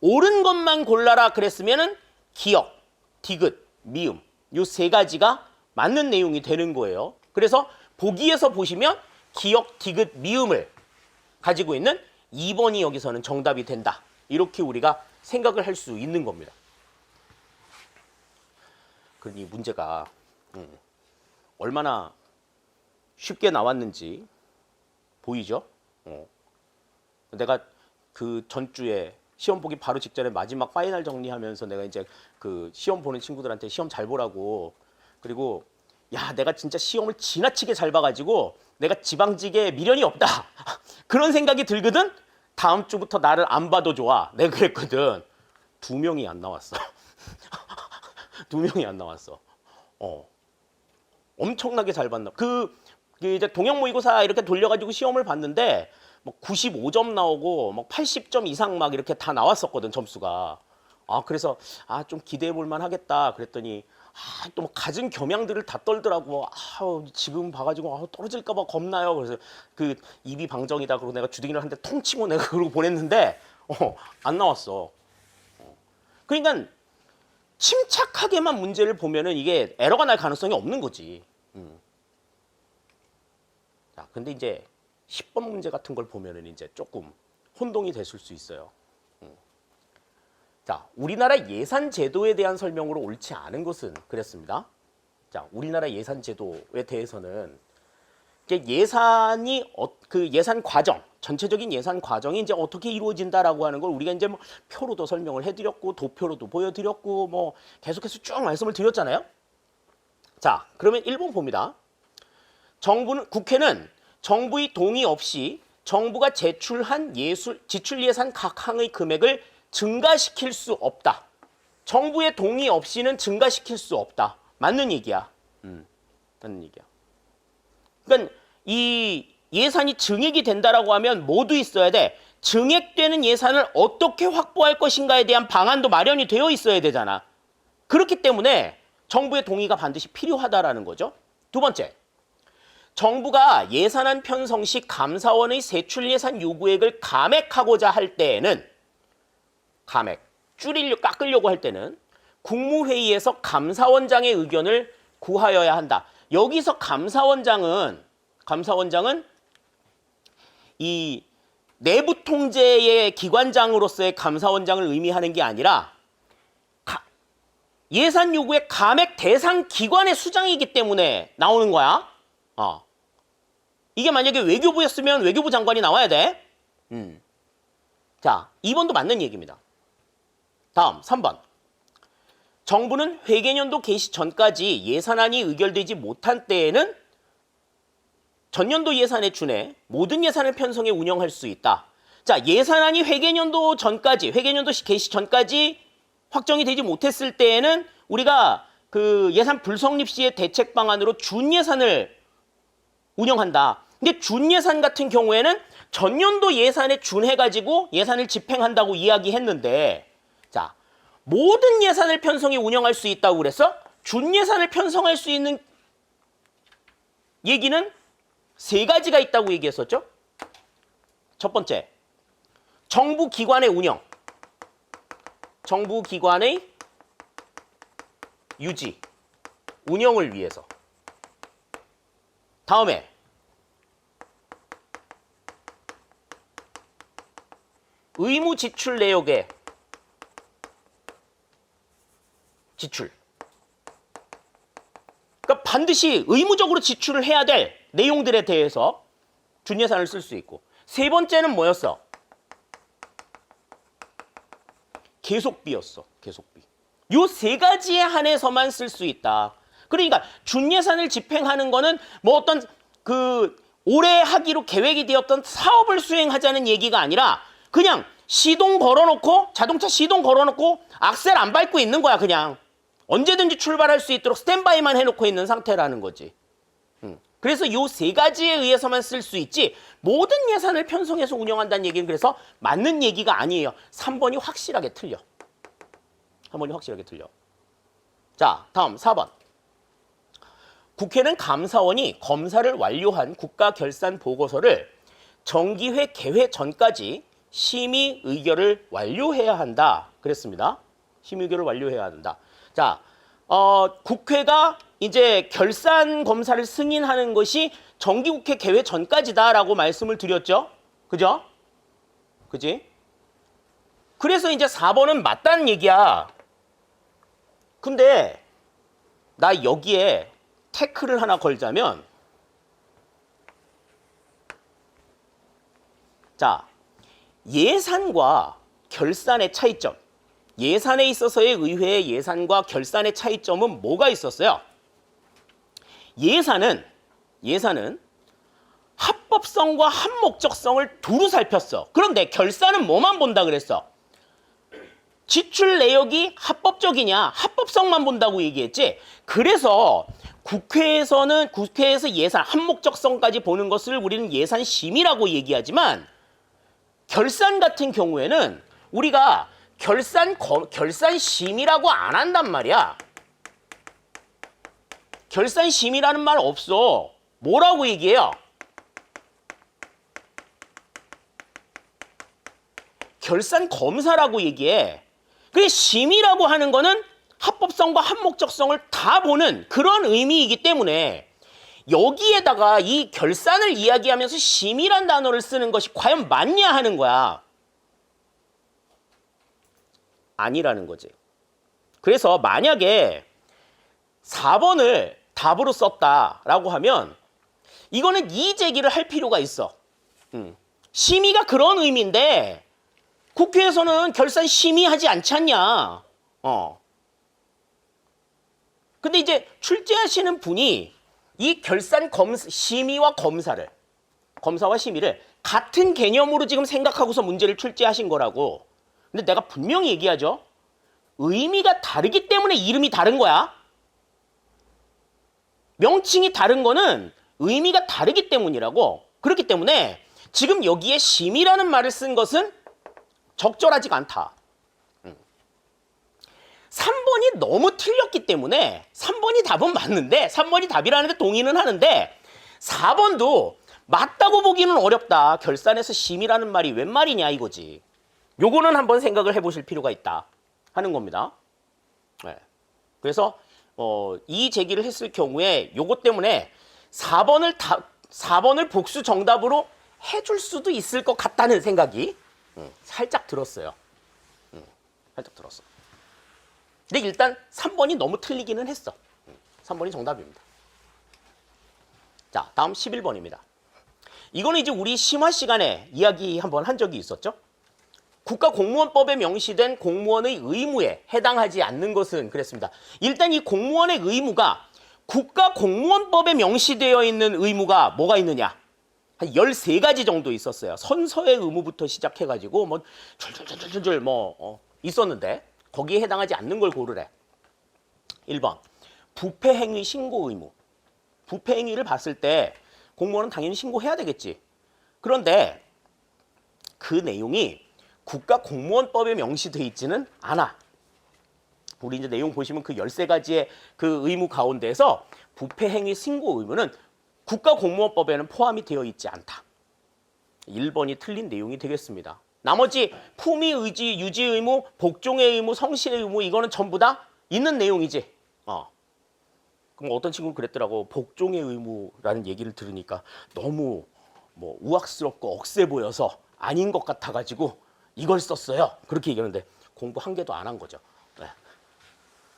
옳은 것만 골라라 그랬으면은 기억, 디귿, 미음 요 세 가지가 맞는 내용이 되는 거예요. 그래서 보기에서 보시면 기역, 디귿, 미음을 가지고 있는 2번이 여기서는 정답이 된다. 이렇게 우리가 생각을 할 수 있는 겁니다. 그러니 문제가 얼마나 쉽게 나왔는지 보이죠? 내가 그 전주에 시험 보기 바로 직전에 마지막 파이널 정리하면서 내가 이제 그 시험 보는 친구들한테 시험 잘 보라고, 그리고 야 내가 진짜 시험을 지나치게 잘 봐가지고 내가 지방직에 미련이 없다 그런 생각이 들거든. 다음 주부터 나를 안 봐도 좋아 내가 그랬거든. 2명이 안 나왔어. 2명이 안 나왔어. 엄청나게 잘 봤나. 그 이제 동형 모의고사 이렇게 돌려가지고 시험을 봤는데 뭐 95점 나오고 뭐 80점 이상 막 이렇게 다 나왔었거든 점수가. 그래서 좀 기대해 볼 만하겠다 그랬더니 또 뭐 갖은 겸양들을 다 떨더라고. 지금 봐가지고 떨어질까 봐 겁나요. 그래서 그 입이 방정이다 그러고 내가 주둥이를 한 대 통 치고 내가 그러고 보냈는데 안 나왔어. 그러니까 침착하게만 문제를 보면은 이게 에러가 날 가능성이 없는 거지. 자, 근데 이제 10번 문제 같은 걸 보면은 이제 조금 혼동이 됐을 수 있어요. 자, 우리나라 예산 제도에 대한 설명으로 옳지 않은 것은 그랬습니다. 자, 우리나라 예산 제도에 대해서는 이제 예산이 그 예산 과정, 전체적인 예산 과정이 이제 어떻게 이루어진다라고 하는 걸 우리가 이제 뭐 표로도 설명을 해드렸고 도표로도 보여드렸고 뭐 계속해서 쭉 말씀을 드렸잖아요. 자, 그러면 1번 봅니다. 국회는 정부의 동의 없이 정부가 제출한 지출 예산 각 항의 금액을 증가시킬 수 없다. 정부의 동의 없이는 증가시킬 수 없다. 맞는 얘기야. 맞는 얘기야. 그러니까 이 예산이 증액이 된다라고 하면 뭐도 있어야 돼. 증액되는 예산을 어떻게 확보할 것인가에 대한 방안도 마련이 되어 있어야 되잖아. 그렇기 때문에 정부의 동의가 반드시 필요하다라는 거죠. 두 번째, 정부가 예산안 편성 시 감사원의 세출 예산 요구액을 감액하고자 할 때에는 깎으려고 할 때는 국무회의에서 감사원장의 의견을 구하여야 한다. 여기서 감사원장은 이 내부 통제의 기관장으로서의 감사원장을 의미하는 게 아니라 예산 요구의 감액 대상 기관의 수장이기 때문에 나오는 거야. 이게 만약에 외교부였으면 외교부 장관이 나와야 돼. 자, 2번도 맞는 얘기입니다. 다음 3번. 정부는 회계연도 개시 전까지 예산안이 의결되지 못한 때에는 전년도 예산에 준해 모든 예산을 편성해 운영할 수 있다. 자, 예산안이 회계연도 개시 전까지 확정이 되지 못했을 때에는 우리가 그 예산 불성립 시의 대책 방안으로 준예산을 운영한다. 근데 준예산 같은 경우에는 전년도 예산에 준해가지고 예산을 집행한다고 이야기했는데, 자, 모든 예산을 편성해 운영할 수 있다고 그랬어? 준예산을 편성할 수 있는 얘기는 3가지가 있다고 얘기했었죠? 첫 번째, 정부기관의 운영, 정부기관의 유지, 운영을 위해서. 다음에 의무 지출 내역의 지출. 그러니까 반드시 의무적으로 지출을 해야 될 내용들에 대해서 준예산을 쓸 수 있고. 3번째는 뭐였어? 계속비였어. 계속비. 요 3가지에 한해서만 쓸 수 있다. 그러니까 준예산을 집행하는 거는 뭐 어떤 그 올해 하기로 계획이 되었던 사업을 수행하자는 얘기가 아니라 그냥 시동 걸어놓고, 자동차 시동 걸어놓고 악셀 안 밟고 있는 거야. 그냥 언제든지 출발할 수 있도록 스탠바이만 해놓고 있는 상태라는 거지. 그래서 요 3가지에 의해서만 쓸 수 있지 모든 예산을 편성해서 운영한다는 얘기는 그래서 맞는 얘기가 아니에요. 3번이 확실하게 틀려. 3번이 확실하게 틀려. 자, 다음 4번. 국회는 감사원이 검사를 완료한 국가결산 보고서를 정기회 개회 전까지 심의 의결을 완료해야 한다. 그랬습니다. 심의 의결을 완료해야 한다. 자, 국회가 이제 결산 검사를 승인하는 것이 정기국회 개회 전까지다라고 말씀을 드렸죠. 그죠? 그지? 그래서 이제 4번은 맞다는 얘기야. 근데 나 여기에 태클을 하나 걸자면, 자, 예산과 결산의 차이점. 예산에 있어서의 의회의 예산과 결산의 차이점은 뭐가 있었어요? 예산은 합법성과 합목적성을 두루 살폈어. 그런데 결산은 뭐만 본다 그랬어? 지출 내역이 합법적이냐, 합법성만 본다고 얘기했지. 그래서 국회에서 예산 합목적성까지 보는 것을 우리는 예산심의라고 얘기하지만, 결산 같은 경우에는 우리가 결산심의라고 안 한단 말이야. 결산심의라는 말 없어. 뭐라고 얘기해요? 결산검사라고 얘기해. 그래, 심의라고 하는 거는 합법성과 합목적성을 다 보는 그런 의미이기 때문에, 여기에다가 이 결산을 이야기하면서 심의란 단어를 쓰는 것이 과연 맞냐 하는 거야. 아니라는 거지. 그래서 만약에 4번을 답으로 썼다라고 하면 이거는 이의제기를 할 필요가 있어. 심의가 그런 의미인데 국회에서는 결산 심의하지 않지 않냐. 근데 이제 출제하시는 분이 이 결산 심의와 검사와 심의를 같은 개념으로 지금 생각하고서 문제를 출제하신 거라고. 근데 내가 분명히 얘기하죠. 의미가 다르기 때문에 이름이 다른 거야. 명칭이 다른 거는 의미가 다르기 때문이라고. 그렇기 때문에 지금 여기에 심의라는 말을 쓴 것은 적절하지가 않다. 3번이 너무 틀렸기 때문에 3번이 답은 맞는데, 3번이 답이라는데 동의는 하는데 4번도 맞다고 보기는 어렵다. 결산에서 심의라는 말이 웬 말이냐 이거지. 요거는 한번 생각을 해보실 필요가 있다 하는 겁니다. 네. 그래서 이 제기를 했을 경우에 요것 때문에 4번을 복수 정답으로 해줄 수도 있을 것 같다는 생각이 살짝 들었어요. 살짝 들었어. 근데 일단 3번이 너무 틀리기는 했어. 3번이 정답입니다. 자, 다음 11번입니다. 이거는 이제 우리 심화 시간에 이야기 한번 한 적이 있었죠. 국가공무원법에 명시된 공무원의 의무에 해당하지 않는 것은 그랬습니다. 일단 이 공무원의 의무가 국가공무원법에 명시되어 있는 의무가 뭐가 있느냐? 한 13가지 정도 있었어요. 선서의 의무부터 시작해가지고 뭐 줄줄줄줄줄 있었는데 거기에 해당하지 않는 걸 고르래. 1번 부패행위 신고 의무. 부패행위를 봤을 때 공무원은 당연히 신고해야 되겠지. 그런데 그 내용이 국가공무원법에 명시되어 있지는 않아. 우리 이제 내용 보시면 그 13가지의 그 의무 가운데에서 부패행위 신고 의무는 국가공무원법에는 포함이 되어 있지 않다. 1번이 틀린 내용이 되겠습니다. 나머지 품위, 의지, 유지 의무, 복종의 의무, 성실의 의무 이거는 전부 다 있는 내용이지. 그럼 어떤 친구는 그랬더라고. 복종의 의무라는 얘기를 들으니까 너무 우악스럽고 억세 보여서 아닌 것 같아가지고 이걸 썼어요. 그렇게 얘기하는데 공부 한 개도 안 한 거죠. 네.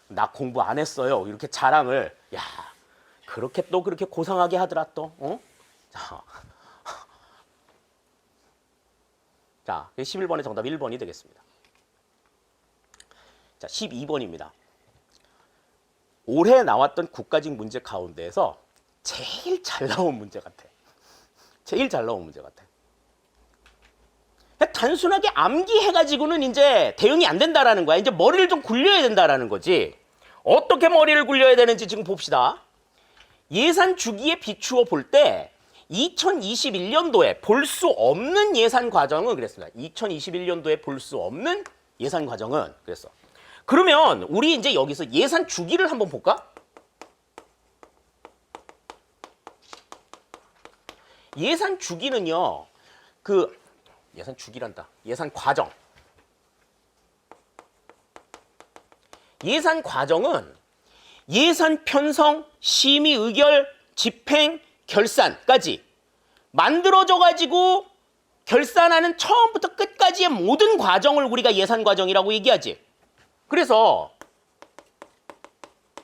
나 공부 안 했어요. 이렇게 자랑을. 야, 그렇게 또 그렇게 고상하게 하더라 또. 자, 11번의 정답 1번이 되겠습니다. 자, 12번입니다. 올해 나왔던 국가직 문제 가운데에서 제일 잘 나온 문제 같아. 제일 잘 나온 문제 같아. 단순하게 암기해가지고는 이제 대응이 안 된다라는 거야. 이제 머리를 좀 굴려야 된다라는 거지. 어떻게 머리를 굴려야 되는지 지금 봅시다. 예산 주기에 비추어 볼 때 2021년도에 볼 수 없는 예산 과정은 그랬습니다. 2021년도에 볼 수 없는 예산 과정은 그랬어. 그러면 우리 이제 여기서 예산 주기를 한번 볼까? 예산 주기는요. 예산 주기란다. 예산 과정. 예산 과정은 예산 편성, 심의 의결, 집행, 결산까지 만들어져 가지고 결산하는 처음부터 끝까지의 모든 과정을 우리가 예산 과정이라고 얘기하지. 그래서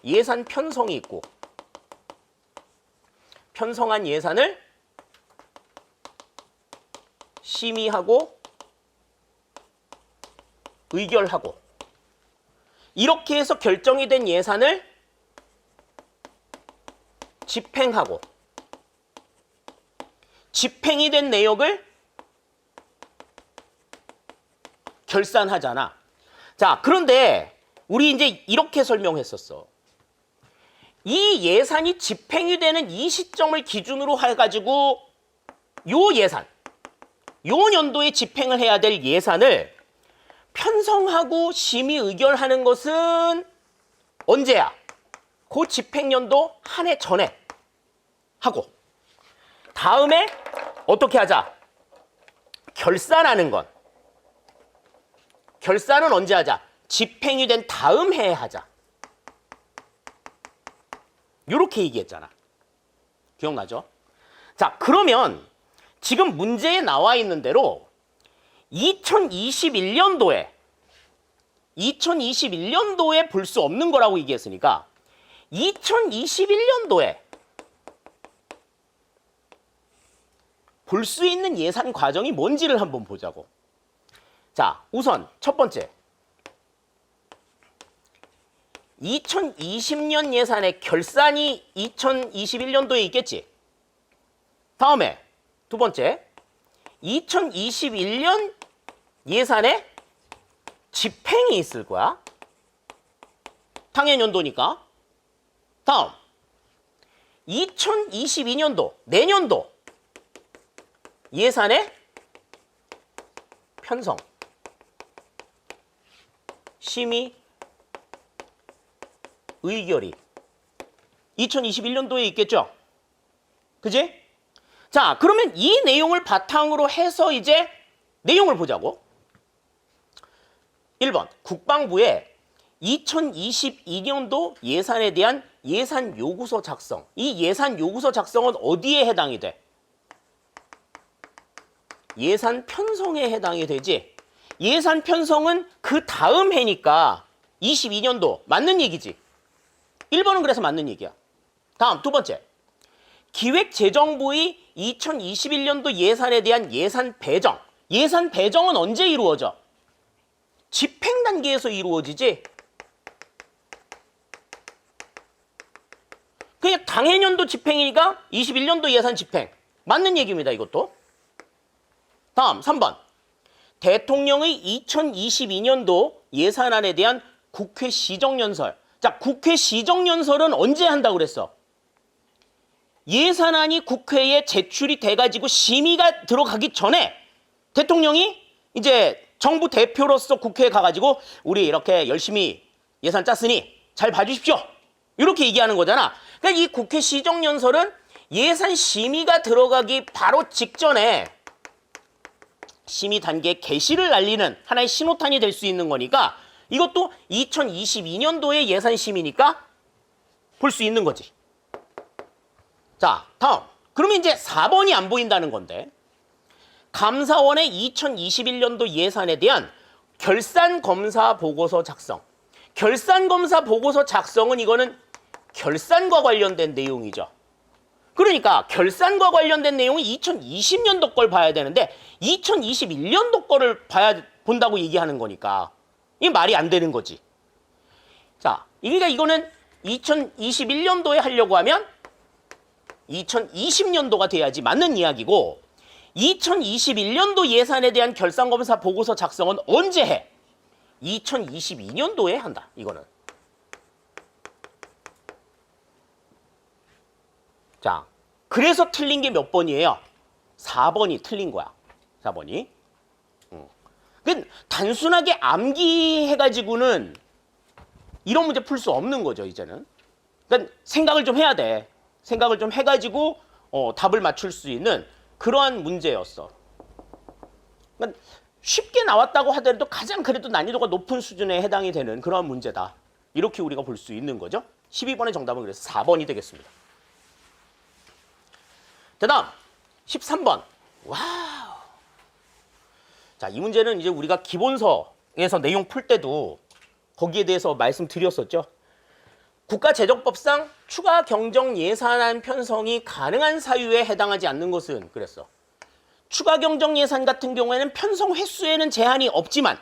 예산 편성이 있고 편성한 예산을 심의하고 의결하고 이렇게 해서 결정이 된 예산을 집행하고 집행이 된 내역을 결산하잖아. 자, 그런데 우리 이제 이렇게 설명했었어. 이 예산이 집행이 되는 이 시점을 기준으로 해가지고 요 예산, 요 년도에 집행을 해야 될 예산을 편성하고 심의 의결하는 것은 언제야? 그 집행년도 한 해 전에 하고 다음에 어떻게 하자? 결산하는 건 결산은 언제 하자? 집행이 된 다음 해에 하자. 이렇게 얘기했잖아. 기억나죠? 자, 그러면 지금 문제에 나와 있는 대로 2021년도에 볼 수 없는 거라고 얘기했으니까 2021년도에 볼 수 있는 예산 과정이 뭔지를 한번 보자고. 자, 우선 첫 번째 2020년 예산의 결산이 2021년도에 있겠지. 다음에 두 번째 2021년 예산에 집행이 있을 거야. 당해년도니까. 다음 2022년도 내년도 예산의 편성, 심의, 의결이 2021년도에 있겠죠? 그지? 자, 그러면 이 내용을 바탕으로 해서 이제 내용을 보자고. 1번, 국방부의 2022년도 예산에 대한 예산 요구서 작성. 이 예산 요구서 작성은 어디에 해당이 돼? 예산 편성에 해당이 되지. 예산 편성은 그 다음 해니까 22년도 맞는 얘기지. 1번은 그래서 맞는 얘기야. 다음 두 번째. 기획재정부의 2021년도 예산에 대한 예산 배정. 예산 배정은 언제 이루어져? 집행 단계에서 이루어지지. 그냥 당해년도 집행이니까 21년도 예산 집행. 맞는 얘기입니다, 이것도. 다음 3번. 대통령의 2022년도 예산안에 대한 국회 시정연설. 자, 국회 시정연설은 언제 한다고 그랬어? 예산안이 국회에 제출이 돼가지고 심의가 들어가기 전에 대통령이 이제 정부 대표로서 국회에 가가지고 우리 이렇게 열심히 예산 짰으니 잘 봐주십시오. 이렇게 얘기하는 거잖아. 그러니까 이 국회 시정연설은 예산 심의가 들어가기 바로 직전에 심의 단계 개시를 알리는 하나의 신호탄이 될 수 있는 거니까 이것도 2022년도의 예산 심의니까 볼 수 있는 거지. 자, 다음. 그러면 이제 4번이 안 보인다는 건데 감사원의 2021년도 예산에 대한 결산검사 보고서 작성. 결산검사 보고서 작성은 이거는 결산과 관련된 내용이죠. 그러니까 결산과 관련된 내용이 2020년도 걸 봐야 되는데 2021년도 거를 본다고 얘기하는 거니까 이게 말이 안 되는 거지. 자, 그러니까 이거는 2021년도에 하려고 하면 2020년도가 돼야지 맞는 이야기고 2021년도 예산에 대한 결산검사 보고서 작성은 언제 해? 2022년도에 한다. 이거는. 자, 그래서 틀린 게 몇 번이에요? 4번이 틀린 거야. 4번이. 그 단순하게 암기해가지고는 이런 문제 풀 수 없는 거죠, 이제는. 그러니까 생각을 좀 해야 돼. 생각을 좀 해가지고 답을 맞출 수 있는 그러한 문제였어. 그러니까 쉽게 나왔다고 하더라도 가장 그래도 난이도가 높은 수준에 해당이 되는 그러한 문제다. 이렇게 우리가 볼 수 있는 거죠. 12번의 정답은 그래서 4번이 되겠습니다. 다음 13번. 와우. 자, 이 문제는 이제 우리가 기본서에서 내용 풀 때도 거기에 대해서 말씀드렸었죠. 국가재정법상 추가 경정 예산안 편성이 가능한 사유에 해당하지 않는 것은 그랬어. 추가 경정 예산 같은 경우에는 편성 횟수에는 제한이 없지만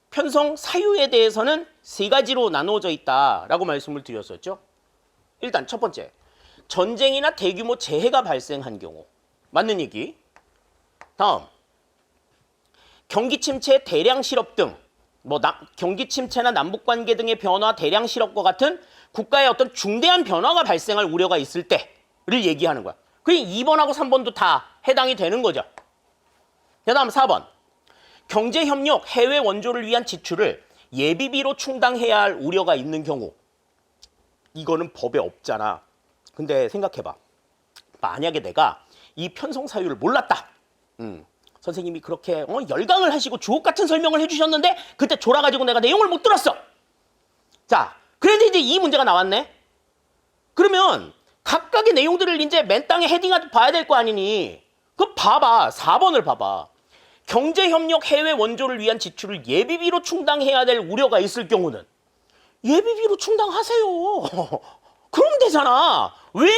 편성 사유에 대해서는 세 가지로 나누어져 있다라고 말씀을 드렸었죠. 일단 첫 번째, 전쟁이나 대규모 재해가 발생한 경우. 맞는 얘기. 다음, 경기 침체, 대량 실업 등 경기 침체나 남북 관계 등의 변화, 대량 실업과 같은 국가의 어떤 중대한 변화가 발생할 우려가 있을 때를 얘기하는 거야. 그러니 2번하고 3번도 다 해당이 되는 거죠. 다음 4번. 경제협력, 해외 원조를 위한 지출을 예비비로 충당해야 할 우려가 있는 경우. 이거는 법에 없잖아. 근데 생각해봐. 만약에 내가 이 편성 사유를 몰랐다. 선생님이 그렇게 열강을 하시고 주옥 같은 설명을 해주셨는데 그때 졸아가지고 내가 내용을 못 들었어. 자, 그런데 이제 이 문제가 나왔네. 그러면 각각의 내용들을 이제 맨 땅에 헤딩하고 봐야 될 거 아니니. 그거 봐봐. 4번을 봐봐. 경제협력 해외 원조를 위한 지출을 예비비로 충당해야 될 우려가 있을 경우는 예비비로 충당하세요. 그러면 되잖아. 왜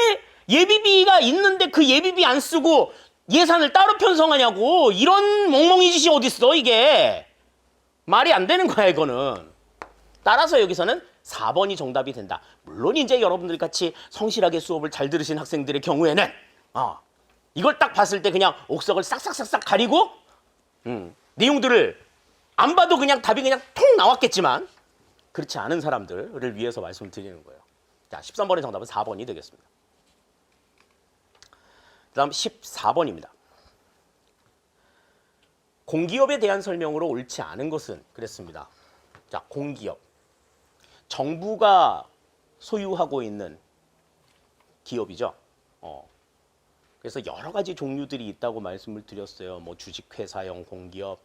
예비비가 있는데 그 예비비 안 쓰고 예산을 따로 편성하냐고. 이런 멍멍이 짓이 어딨어 이게. 말이 안 되는 거야 이거는. 따라서 여기서는 4번이 정답이 된다. 물론 이제 여러분들 같이 성실하게 수업을 잘 들으신 학생들의 경우에는 이걸 딱 봤을 때 그냥 옥석을 싹싹싹싹 가리고 내용들을 안 봐도 그냥 답이 그냥 통 나왔겠지만 그렇지 않은 사람들을 위해서 말씀드리는 거예요. 자, 13번의 정답은 4번이 되겠습니다. 그 다음 14번입니다. 공기업에 대한 설명으로 옳지 않은 것은 그랬습니다. 자, 공기업. 정부가 소유하고 있는 기업이죠. 그래서 여러 가지 종류들이 있다고 말씀을 드렸어요. 뭐 주식회사형 공기업,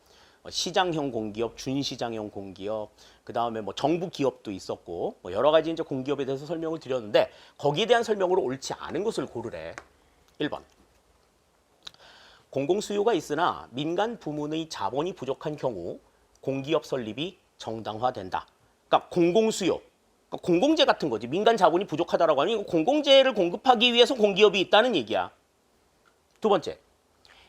시장형 공기업, 준시장형 공기업, 그 다음에 뭐 정부 기업도 있었고, 뭐 여러 가지 이제 공기업에 대해서 설명을 드렸는데 거기에 대한 설명으로 옳지 않은 것을 고르래. 1번. 공공수요가 있으나 민간 부문의 자본이 부족한 경우 공기업 설립이 정당화된다. 그러니까 공공수요, 그러니까 공공재 같은 거지. 민간 자본이 부족하다라고 하니 공공재를 공급하기 위해서 공기업이 있다는 얘기야. 두 번째,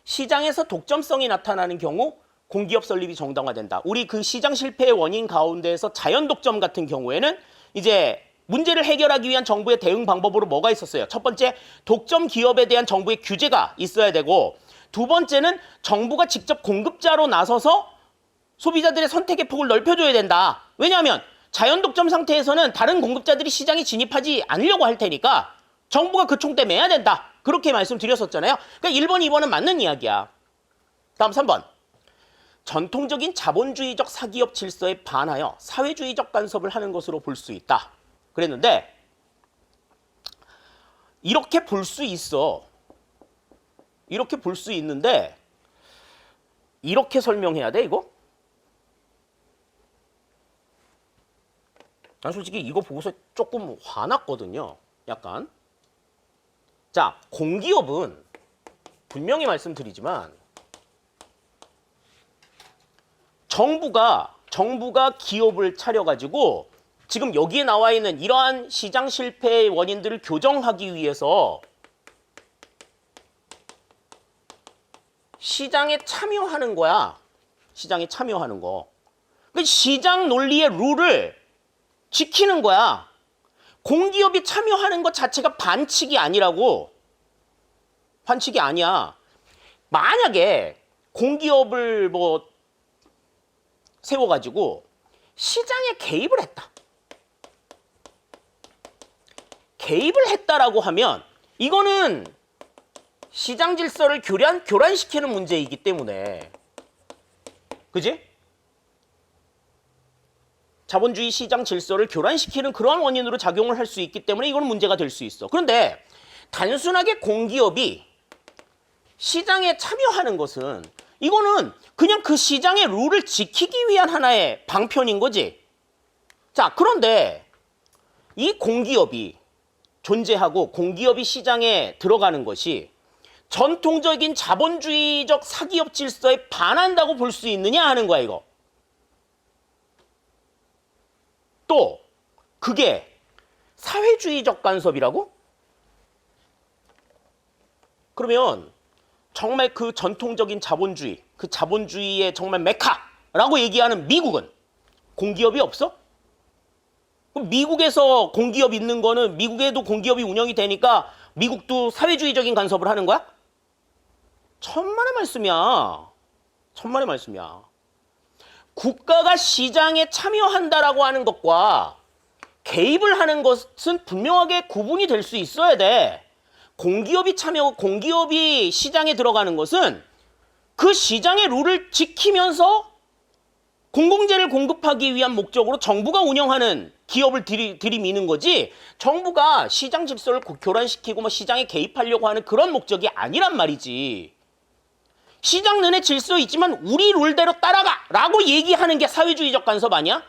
시장에서 독점성이 나타나는 경우 공기업 설립이 정당화된다. 우리 그 시장 실패의 원인 가운데에서 자연 독점 같은 경우에는 이제 문제를 해결하기 위한 정부의 대응 방법으로 뭐가 있었어요? 첫 번째, 독점 기업에 대한 정부의 규제가 있어야 되고, 두 번째는 정부가 직접 공급자로 나서서 소비자들의 선택의 폭을 넓혀줘야 된다. 왜냐하면 자연 독점 상태에서는 다른 공급자들이 시장에 진입하지 않으려고 할 테니까 정부가 그 총대 매야 된다. 그렇게 말씀드렸었잖아요. 그러니까 1번, 2번은 맞는 이야기야. 다음 3번. 전통적인 자본주의적 사기업 질서에 반하여 사회주의적 간섭을 하는 것으로 볼 수 있다. 그랬는데 이렇게 볼 수 있어. 이렇게 볼 수 있는데 이렇게 설명해야 돼 이거? 난 솔직히 이거 보고서 조금 화났거든요. 약간. 자, 공기업은 분명히 말씀드리지만 정부가 기업을 차려가지고 지금 여기에 나와 있는 이러한 시장 실패의 원인들을 교정하기 위해서 시장에 참여하는 거야. 시장에 참여하는 거. 그 시장 논리의 룰을 지키는 거야. 공기업이 참여하는 것 자체가 반칙이 아니라고. 반칙이 아니야. 만약에 공기업을 뭐 세워가지고 시장에 개입을 했다. 개입을 했다라고 하면 이거는 시장 질서를 교란시키는 문제이기 때문에, 그지? 자본주의 시장 질서를 교란시키는 그러한 원인으로 작용을 할 수 있기 때문에 이건 문제가 될 수 있어. 그런데 단순하게 공기업이 시장에 참여하는 것은 이거는 그냥 그 시장의 룰을 지키기 위한 하나의 방편인 거지. 자, 그런데 이 공기업이 존재하고 공기업이 시장에 들어가는 것이 전통적인 자본주의적 사기업 질서에 반한다고 볼 수 있느냐 하는 거야, 이거. 또 그게 사회주의적 간섭이라고? 그러면 정말 그 전통적인 자본주의, 그 자본주의의 정말 메카라고 얘기하는 미국은 공기업이 없어? 그럼 미국에서 공기업 있는 거는 미국에도 공기업이 운영이 되니까 미국도 사회주의적인 간섭을 하는 거야? 천만의 말씀이야. 천만의 말씀이야. 국가가 시장에 참여한다라고 하는 것과 개입을 하는 것은 분명하게 구분이 될 수 있어야 돼. 공기업이 참여하고 공기업이 시장에 들어가는 것은 그 시장의 룰을 지키면서 공공재를 공급하기 위한 목적으로 정부가 운영하는 기업을 들이미는 거지, 정부가 시장 질서를 교란시키고 시장에 개입하려고 하는 그런 목적이 아니란 말이지. 시장 내내 질서 있지만 우리 룰대로 따라가! 라고 얘기하는 게 사회주의적 간섭 아니야?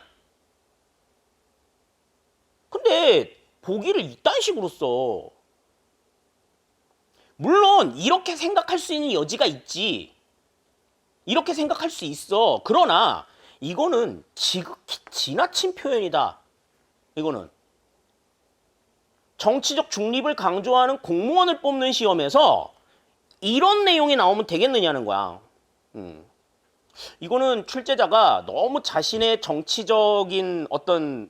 근데 보기를 이딴 식으로 써. 물론 이렇게 생각할 수 있는 여지가 있지. 이렇게 생각할 수 있어. 그러나 이거는 지극히 지나친 표현이다. 이거는 정치적 중립을 강조하는 공무원을 뽑는 시험에서 이런 내용이 나오면 되겠느냐는 거야. 이거는 출제자가 너무 자신의 정치적인 어떤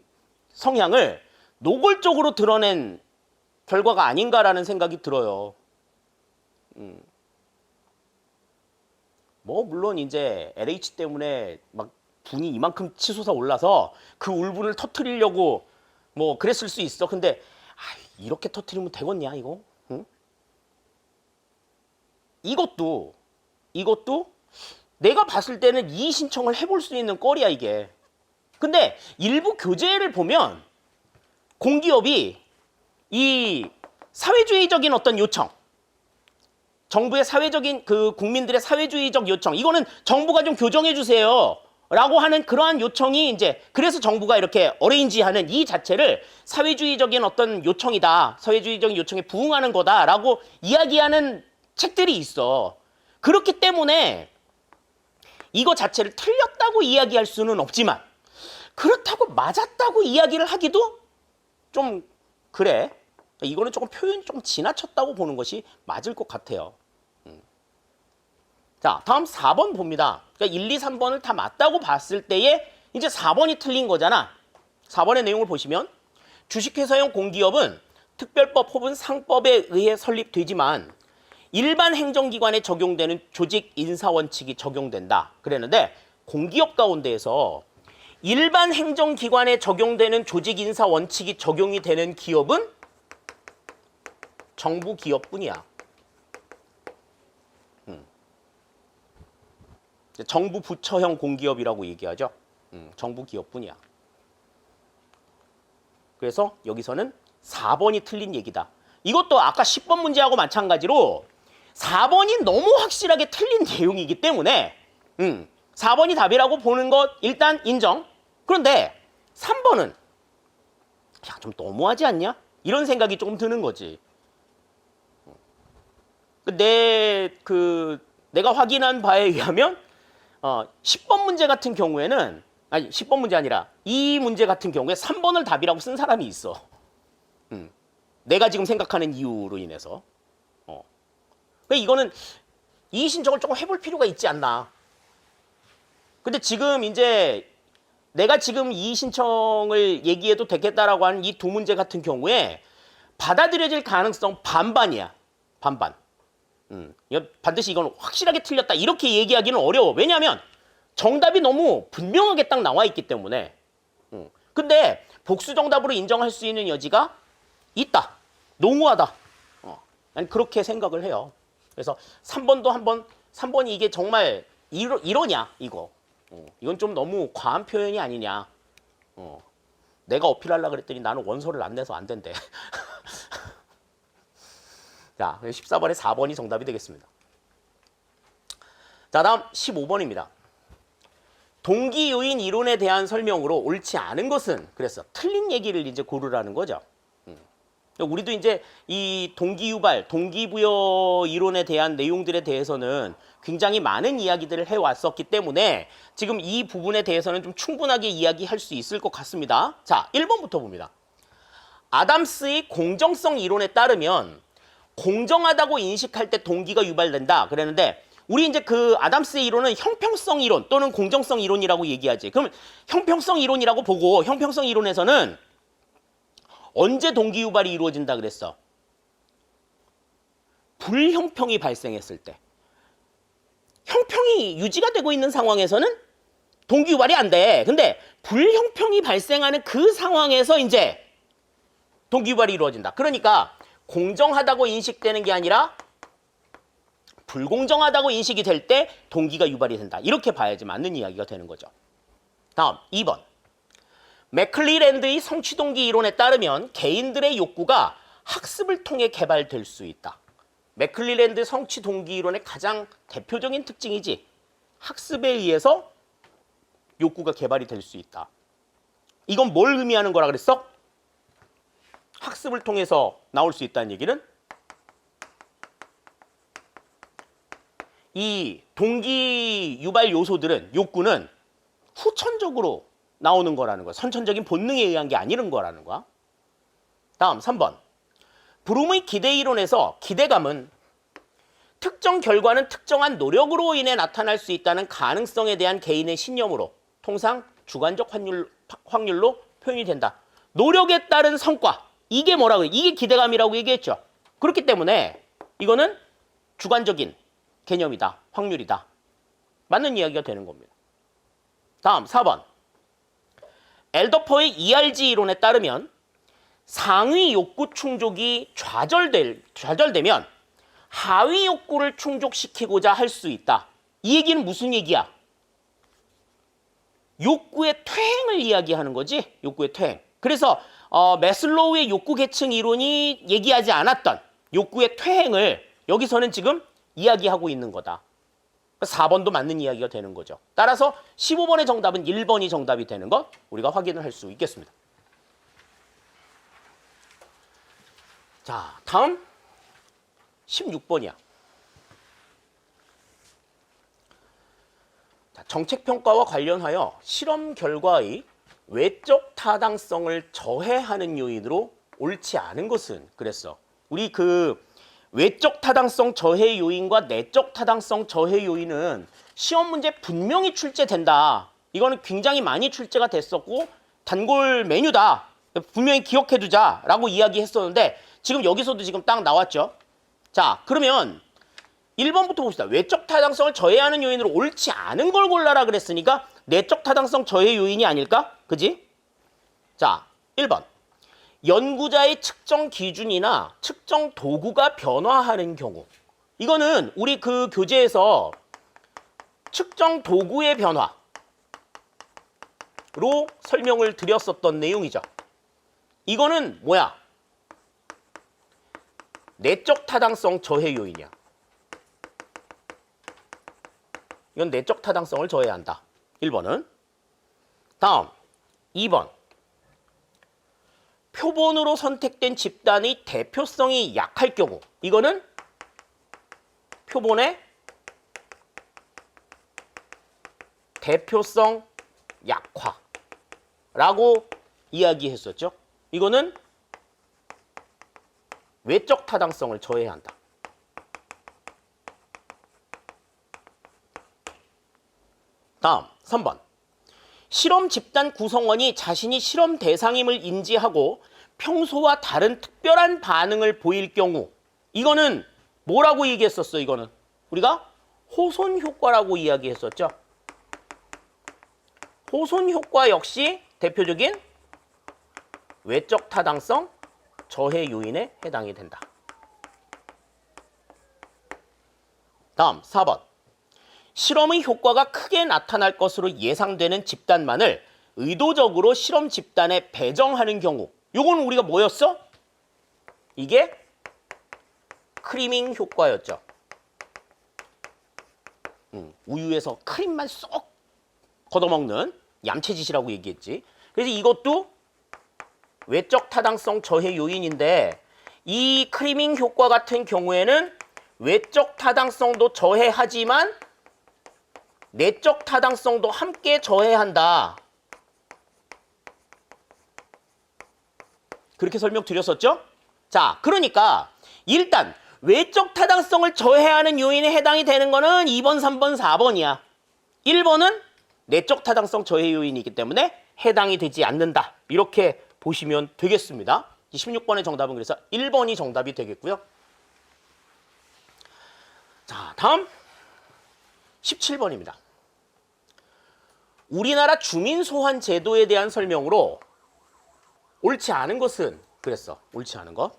성향을 노골적으로 드러낸 결과가 아닌가라는 생각이 들어요. 뭐 물론 이제 LH 때문에 막 분이 이만큼 치솟아 올라서 그 울분을 터트리려고 뭐 그랬을 수 있어. 근데 이렇게 터트리면 되겠냐 이거? 응? 이것도 내가 봤을 때는 이의 신청을 해볼 수 있는 거리야 이게. 근데 일부 교재를 보면 공기업이 이 사회주의적인 어떤 요청, 정부의 사회적인 그 국민들의 사회주의적 요청, 이거는 정부가 좀 교정해 주세요 라고 하는 그러한 요청이 이제, 그래서 정부가 이렇게 어레인지하는 이 자체를 사회주의적인 어떤 요청이다, 사회주의적인 요청에 부응하는 거다라고 이야기하는 책들이 있어. 그렇기 때문에 이거 자체를 틀렸다고 이야기할 수는 없지만 그렇다고 맞았다고 이야기를 하기도 좀 그래. 이거는 조금 표현이 좀 지나쳤다고 보는 것이 맞을 것 같아요. 자, 다음 4번 봅니다. 그러니까 1, 2, 3번을 다 맞다고 봤을 때에 이제 4번이 틀린 거잖아. 4번의 내용을 보시면 주식회사용 공기업은 특별법 혹은 상법에 의해 설립되지만 일반 행정기관에 적용되는 조직 인사 원칙이 적용된다. 그랬는데 공기업 가운데에서 일반 행정기관에 적용되는 조직 인사 원칙이 적용이 되는 기업은 정부 기업뿐이야. 정부 부처형 공기업이라고 얘기하죠. 정부 기업뿐이야. 그래서 여기서는 4번이 틀린 얘기다. 이것도 아까 10번 문제하고 마찬가지로 4번이 너무 확실하게 틀린 내용이기 때문에 4번이 답이라고 보는 것 일단 인정. 그런데 3번은 야, 좀 너무하지 않냐? 이런 생각이 조금 드는 거지. 내가 확인한 바에 의하면 10번 문제 같은 경우에는, 아니 10번 문제 아니라 이 문제 같은 경우에 3번을 답이라고 쓴 사람이 있어. 내가 지금 생각하는 이유로 인해서. 그러니까 이거는 이의 신청을 조금 해볼 필요가 있지 않나. 근데 지금 이제 내가 지금 이의 신청을 얘기해도 되겠다라고 하는 이 두 문제 같은 경우에 받아들여질 가능성 반반이야. 반반. 반드시 이건 확실하게 틀렸다 이렇게 얘기하기는 어려워. 왜냐하면 정답이 너무 분명하게 딱 나와 있기 때문에. 근데 복수 정답으로 인정할 수 있는 여지가 있다. 농후하다. 난 그렇게 생각을 해요. 그래서 3번도 한번 3번이 이게 정말 이러냐 이거. 이건 좀 너무 과한 표현이 아니냐. 내가 어필하려고 그랬더니 나는 원서를 안 내서 안 된대. 자, 14번에 4번이 정답이 되겠습니다. 자, 다음 15번입니다. 동기 요인 이론에 대한 설명으로 옳지 않은 것은 그래서 틀린 얘기를 이제 고르라는 거죠. 우리도 이제 이 동기유발, 동기부여 이론에 대한 내용들에 대해서는 굉장히 많은 이야기들을 해왔었기 때문에 지금 이 부분에 대해서는 좀 충분하게 이야기할 수 있을 것 같습니다. 자, 1번부터 봅니다. 아담스의 공정성 이론에 따르면 공정하다고 인식할 때 동기가 유발된다 그랬는데 우리 이제 그 아담스의 이론은 형평성 이론 또는 공정성 이론이라고 얘기하지. 그럼 형평성 이론이라고 보고 형평성 이론에서는 언제 동기 유발이 이루어진다 그랬어? 불형평이 발생했을 때. 형평이 유지가 되고 있는 상황에서는 동기 유발이 안 돼. 근데 불형평이 발생하는 그 상황에서 이제 동기 유발이 이루어진다. 그러니까 공정하다고 인식되는 게 아니라 불공정하다고 인식이 될 때 동기가 유발이 된다. 이렇게 봐야지 맞는 이야기가 되는 거죠. 다음 2번. 맥클리랜드의 성취동기 이론에 따르면 개인들의 욕구가 학습을 통해 개발될 수 있다. 맥클리랜드 성취동기 이론의 가장 대표적인 특징이지. 학습에 의해서 욕구가 개발이 될 수 있다. 이건 뭘 의미하는 거라 그랬어? 학습을 통해서 나올 수 있다는 얘기는 이 동기 유발 요소들은 욕구는 후천적으로 나오는 거라는 거야. 선천적인 본능에 의한 게 아니는 거라는 거야. 다음 3번. 브룸의 기대 이론에서 기대감은 특정 결과는 특정한 노력으로 인해 나타날 수 있다는 가능성에 대한 개인의 신념으로 통상 주관적 확률로 표현이 된다. 노력에 따른 성과. 이게 뭐라고 해? 이게 기대감이라고 얘기했죠. 그렇기 때문에 이거는 주관적인 개념이다. 확률이다. 맞는 이야기가 되는 겁니다. 다음 4번. 엘더퍼의 ERG 이론에 따르면 상위 욕구 충족이 좌절되면 하위 욕구를 충족시키고자 할 수 있다. 이 얘기는 무슨 얘기야? 욕구의 퇴행을 이야기하는 거지. 욕구의 퇴행. 그래서 매슬로우의 욕구 계층 이론이 얘기하지 않았던 욕구의 퇴행을 여기서는 지금 이야기하고 있는 거다. 4번도 맞는 이야기가 되는 거죠. 따라서 15번의 정답은 1번이 정답이 되는 것 우리가 확인을 할 수 있겠습니다. 자, 다음 16번이야. 자, 정책평가와 관련하여 실험 결과의 외적 타당성을 저해하는 요인으로 옳지 않은 것은 그랬어. 우리 그 외적 타당성 저해 요인과 내적 타당성 저해 요인은 시험 문제 분명히 출제된다. 이거는 굉장히 많이 출제가 됐었고 단골 메뉴다. 분명히 기억해두자라고 이야기했었는데 지금 여기서도 지금 딱 나왔죠. 자, 그러면 1번부터 봅시다. 외적 타당성을 저해하는 요인으로 옳지 않은 걸 골라라 그랬으니까 내적 타당성 저해 요인이 아닐까? 그지? 자, 1번. 연구자의 측정 기준이나 측정 도구가 변화하는 경우. 이거는 우리 그 교재에서 측정 도구의 변화로 설명을 드렸었던 내용이죠. 이거는 뭐야? 내적 타당성 저해 요인이야. 이건 내적 타당성을 저해한다. 1번은. 다음 2번. 표본으로 선택된 집단의 대표성이 약할 경우. 이거는 표본의 대표성 약화라고 이야기했었죠. 이거는 외적 타당성을 저해한다. 다음 3번. 실험 집단 구성원이 자신이 실험 대상임을 인지하고 평소와 다른 특별한 반응을 보일 경우. 이거는 뭐라고 얘기했었어? 이거는 우리가 호손 효과라고 이야기했었죠. 호손 효과 역시 대표적인 외적 타당성 저해 요인에 해당이 된다. 다음 4번. 실험의 효과가 크게 나타날 것으로 예상되는 집단만을 의도적으로 실험 집단에 배정하는 경우. 요건 우리가 뭐였어? 이게 크리밍 효과였죠. 우유에서 크림만 쏙 걷어먹는 얌체짓이라고 얘기했지. 그래서 이것도 외적 타당성 저해 요인인데 이 크리밍 효과 같은 경우에는 외적 타당성도 저해하지만 내적 타당성도 함께 저해한다. 그렇게 설명드렸었죠? 자, 그러니까 일단 외적 타당성을 저해하는 요인에 해당이 되는 거는 2번, 3번, 4번이야. 1번은 내적 타당성 저해 요인이기 때문에 해당이 되지 않는다. 이렇게 보시면 되겠습니다. 16번의 정답은 그래서 1번이 정답이 되겠고요. 자, 다음 17번입니다. 우리나라 주민소환 제도에 대한 설명으로 옳지 않은 것은 그랬어. 옳지 않은 것.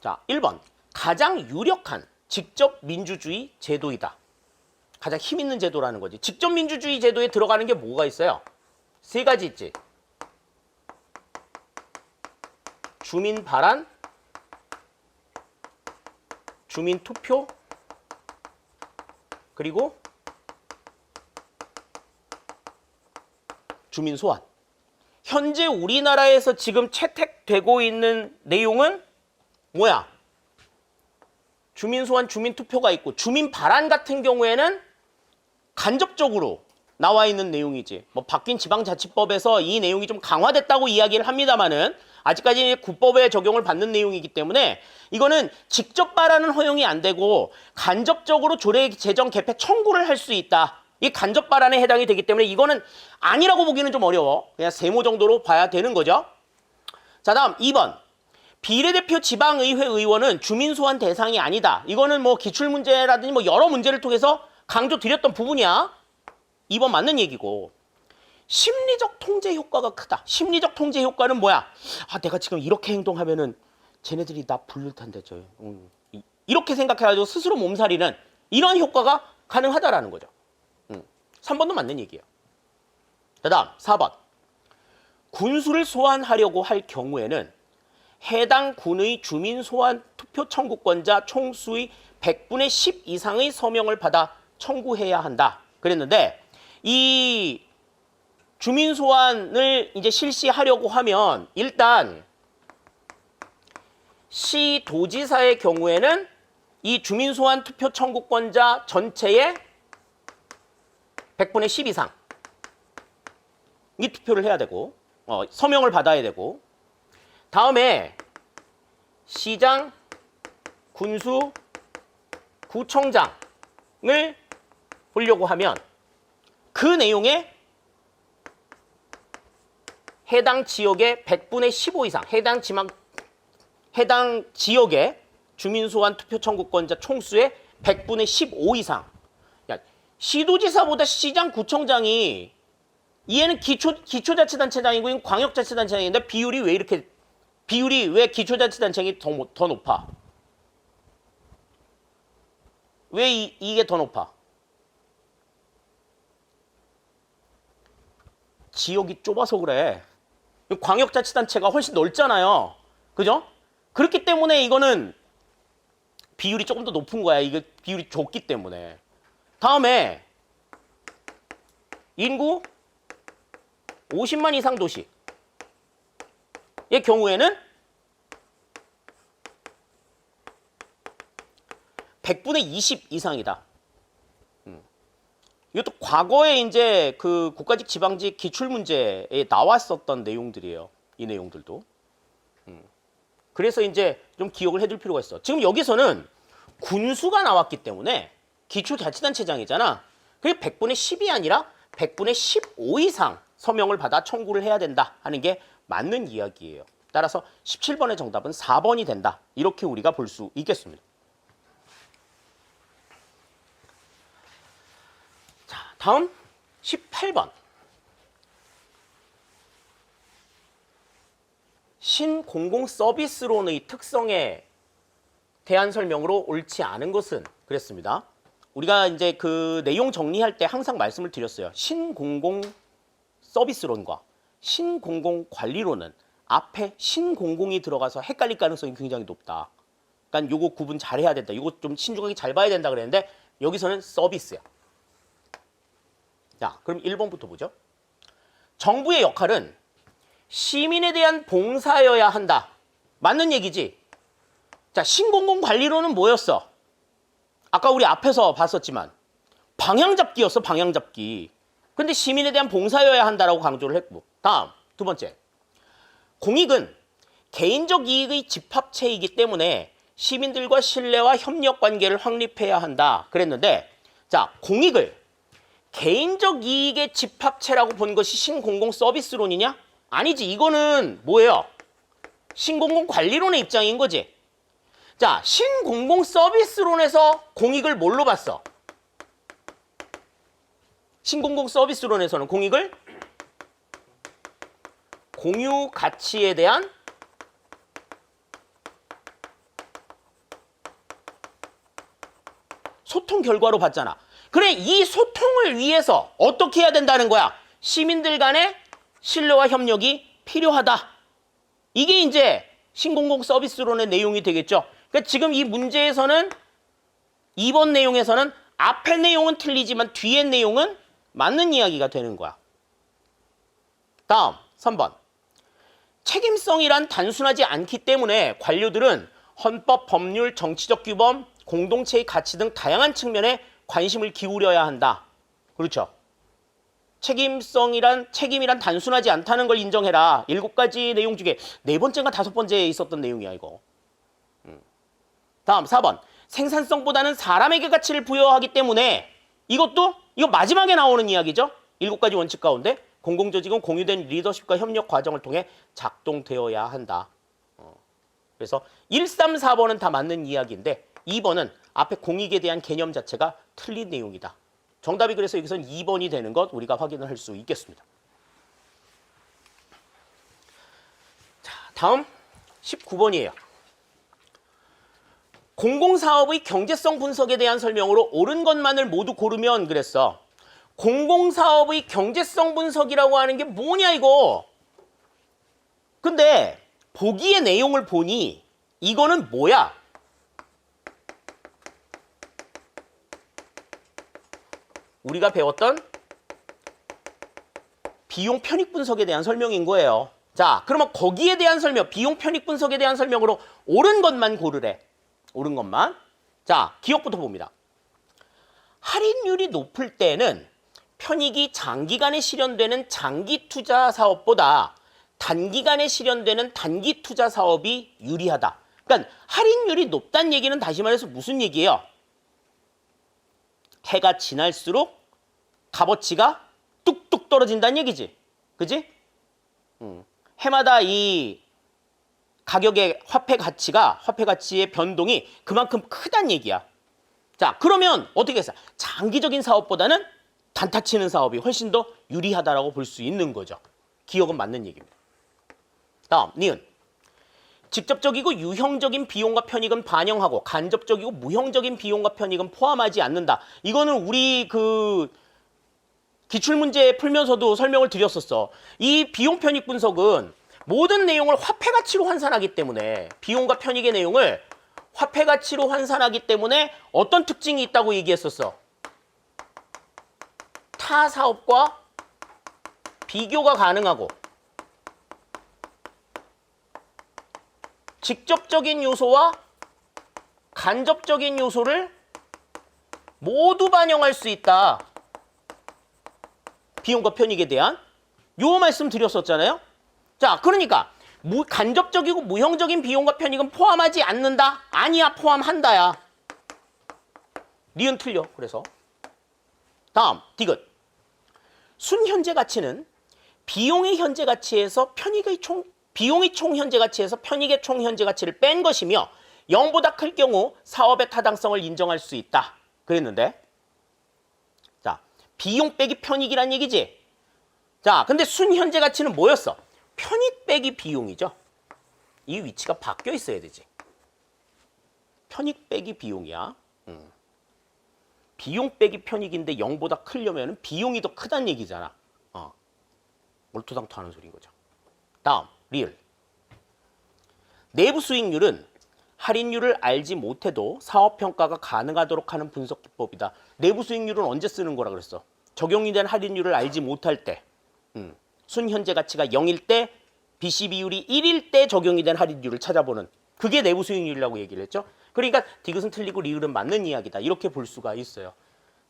자, 1번. 가장 유력한 직접 민주주의 제도이다. 가장 힘 있는 제도라는 거지. 직접 민주주의 제도에 들어가는 게 뭐가 있어요? 세 가지 있지. 주민 발안, 주민 투표, 그리고 주민 소환. 현재 우리나라에서 지금 채택되고 있는 내용은 뭐야? 주민 소환, 주민 투표가 있고 주민 발안 같은 경우에는 간접적으로 나와 있는 내용이지. 뭐 바뀐 지방자치법에서 이 내용이 좀 강화됐다고 이야기를 합니다만은 아직까지는 국법에 적용을 받는 내용이기 때문에 이거는 직접 발안은 허용이 안 되고 간접적으로 조례 제정 개폐 청구를 할 수 있다. 이 간접 발안에 해당이 되기 때문에 이거는 아니라고 보기는 좀 어려워. 그냥 세모 정도로 봐야 되는 거죠. 자, 다음 2번. 비례대표 지방의회 의원은 주민소환 대상이 아니다. 이거는 뭐 기출문제라든지 뭐 여러 문제를 통해서 강조드렸던 부분이야. 2번 맞는 얘기고. 심리적 통제 효과가 크다. 심리적 통제 효과는 뭐야? 아, 내가 지금 이렇게 행동하면은 쟤네들이 나 부를 텐데 이렇게 생각해가지고 스스로 몸살이는 이런 효과가 가능하다라는 거죠. 3번도 맞는 얘기예요. 그 다음 4번. 군수를 소환하려고 할 경우에는 해당 군의 주민 소환 투표 청구권자 총수의 100분의 10 이상의 서명을 받아 청구해야 한다. 그랬는데 이 주민 소환을 이제 실시하려고 하면 일단 시 도지사의 경우에는 이 주민 소환 투표 청구권자 전체의 100분의 10 이상 이 투표를 해야 되고 서명을 받아야 되고 다음에 시장, 군수, 구청장을 보려고 하면 그 내용에 해당 지역의 100분의 15 이상 해당 지역의 주민소환 투표 청구권자 총수의 100분의 15 이상 시도지사보다 시장, 구청장이 얘는 기초자치단체장이고 이건 광역자치단체장인데 비율이 왜 기초자치단체장이 더 높아? 왜 이게 더 높아? 지역이 좁아서 그래. 광역자치단체가 훨씬 넓잖아요. 그죠? 그렇기 때문에 이거는 비율이 조금 더 높은 거야. 이게 비율이 좁기 때문에. 다음에 인구 50만 이상 도시의 경우에는 100분의 20 이상이다. 이것도 과거에 이제 그 국가직 지방직 기출문제에 나왔었던 내용들이에요. 이 내용들도. 그래서 이제 좀 기억을 해둘 필요가 있어. 지금 여기서는 군수가 나왔기 때문에 기초자치단체장이잖아. 그게 100분의 10이 아니라 100분의 15 이상 서명을 받아 청구를 해야 된다 하는 게 맞는 이야기예요. 따라서 17번의 정답은 4번이 된다. 이렇게 우리가 볼 수 있겠습니다. 자, 다음 18번. 신공공서비스론의 특성에 대한 설명으로 옳지 않은 것은 그랬습니다. 우리가 이제 그 내용 정리할 때 항상 말씀을 드렸어요. 신공공서비스론과 신공공관리론은 앞에 신공공이 들어가서 헷갈릴 가능성이 굉장히 높다. 그러니까 요거 구분 잘 해야 된다. 요거 좀 신중하게 잘 봐야 된다 그랬는데 여기서는 서비스야. 자, 그럼 1번부터 보죠. 정부의 역할은 시민에 대한 봉사여야 한다. 맞는 얘기지? 자, 신공공관리로는 뭐였어? 아까 우리 앞에서 봤었지만 방향잡기였어, 방향잡기. 근데 시민에 대한 봉사여야 한다라고 강조를 했고. 다음, 두 번째. 공익은 개인적 이익의 집합체이기 때문에 시민들과 신뢰와 협력 관계를 확립해야 한다. 그랬는데, 자, 공익을 개인적 이익의 집합체라고 본 것이 신공공 서비스론이냐? 아니지. 이거는 뭐예요? 신공공 관리론의 입장인 거지. 자, 신공공 서비스론에서 공익을 뭘로 봤어? 신공공 서비스론에서는 공익을 공유 가치에 대한 소통 결과로 봤잖아. 그래, 이 소통을 위해서 어떻게 해야 된다는 거야? 시민들 간의 신뢰와 협력이 필요하다. 이게 이제 신공공 서비스론의 내용이 되겠죠. 그러니까 지금 이 문제에서는 2번 내용에서는 앞의 내용은 틀리지만 뒤의 내용은 맞는 이야기가 되는 거야. 다음 3번. 책임성이란 단순하지 않기 때문에 관료들은 헌법, 법률, 정치적 규범, 공동체의 가치 등 다양한 측면에 관심을 기울여야 한다. 그렇죠. 책임이란 단순하지 않다는 걸 인정해라. 7가지 내용 중에 4번째인가 5번째에 있었던 내용이야, 이거. 다음 4번. 생산성보다는 사람에게 가치를 부여하기 때문에 이거 마지막에 나오는 이야기죠. 7가지 원칙 가운데 공공조직은 공유된 리더십과 협력 과정을 통해 작동되어야 한다. 그래서 1, 3, 4번은 다 맞는 이야기인데 2번은 앞에 공익에 대한 개념 자체가 틀린 내용이다. 정답이 그래서 여기서는 2번이 되는 것 우리가 확인을 할 수 있겠습니다. 자, 다음 19번이에요. 공공사업의 경제성 분석에 대한 설명으로 옳은 것만을 모두 고르면 그랬어. 공공사업의 경제성 분석이라고 하는 게 뭐냐 이거. 근데 보기의 내용을 보니 이거는 뭐야? 우리가 배웠던 비용 편익 분석에 대한 설명인 거예요. 자, 그러면 거기에 대한 설명, 비용 편익 분석에 대한 설명으로 옳은 것만 고르래. 옳은 것만. 자, 기억부터 봅니다. 할인율이 높을 때는 편익이 장기간에 실현되는 장기 투자 사업보다 단기간에 실현되는 단기 투자 사업이 유리하다. 그러니까 할인율이 높다는 얘기는 다시 말해서 무슨 얘기예요? 해가 지날수록 값어치가 뚝뚝 떨어진다는 얘기지. 그지? 해마다 이 가격의 화폐 가치의 변동이 그만큼 크다는 얘기야. 자, 그러면 어떻게 했어? 장기적인 사업보다는 단타 치는 사업이 훨씬 더 유리하다라고 볼 수 있는 거죠. 기억은 맞는 얘기입니다. 다음, 니은. 직접적이고 유형적인 비용과 편익은 반영하고 간접적이고 무형적인 비용과 편익은 포함하지 않는다. 이거는 우리 기출문제 풀면서도 설명을 드렸었어. 이 비용 편익 분석은 모든 내용을 화폐 가치로 환산하기 때문에 비용과 편익의 내용을 화폐 가치로 환산하기 때문에 어떤 특징이 있다고 얘기했었어? 타 사업과 비교가 가능하고 직접적인 요소와 간접적인 요소를 모두 반영할 수 있다. 비용과 편익에 대한 요 말씀 드렸었잖아요. 자, 그러니까 간접적이고 무형적인 비용과 편익은 포함하지 않는다? 아니야, 포함한다야. 니은 틀려. 그래서 다음, 디귿. 순현재 가치는 비용의 현재 가치에서 비용의 총 현재 가치에서 편익의 총 현재 가치를 뺀 것이며 0보다 클 경우 사업의 타당성을 인정할 수 있다. 그랬는데, 자, 비용 빼기 편익이란 얘기지. 자, 근데 순현재 가치는 뭐였어? 편익 빼기 비용이죠. 이 위치가 바뀌어 있어야 되지. 편익 빼기 비용이야. 비용 빼기 편익인데 0보다 크려면 비용이 더 크다는 얘기잖아. 몰토당토하는 소리인 거죠. 다음, 리을. 내부 수익률은 할인율을 알지 못해도 사업 평가가 가능하도록 하는 분석 기법이다. 내부 수익률은 언제 쓰는 거라 그랬어? 적용이 된 할인율을 알지 못할 때, 순현재 가치가 0일 때, BC 비율이 1일 때 적용이 된 할인율을 찾아보는, 그게 내부 수익률이라고 얘기를 했죠. 그러니까 디귿은 틀리고 리을은 맞는 이야기다. 이렇게 볼 수가 있어요.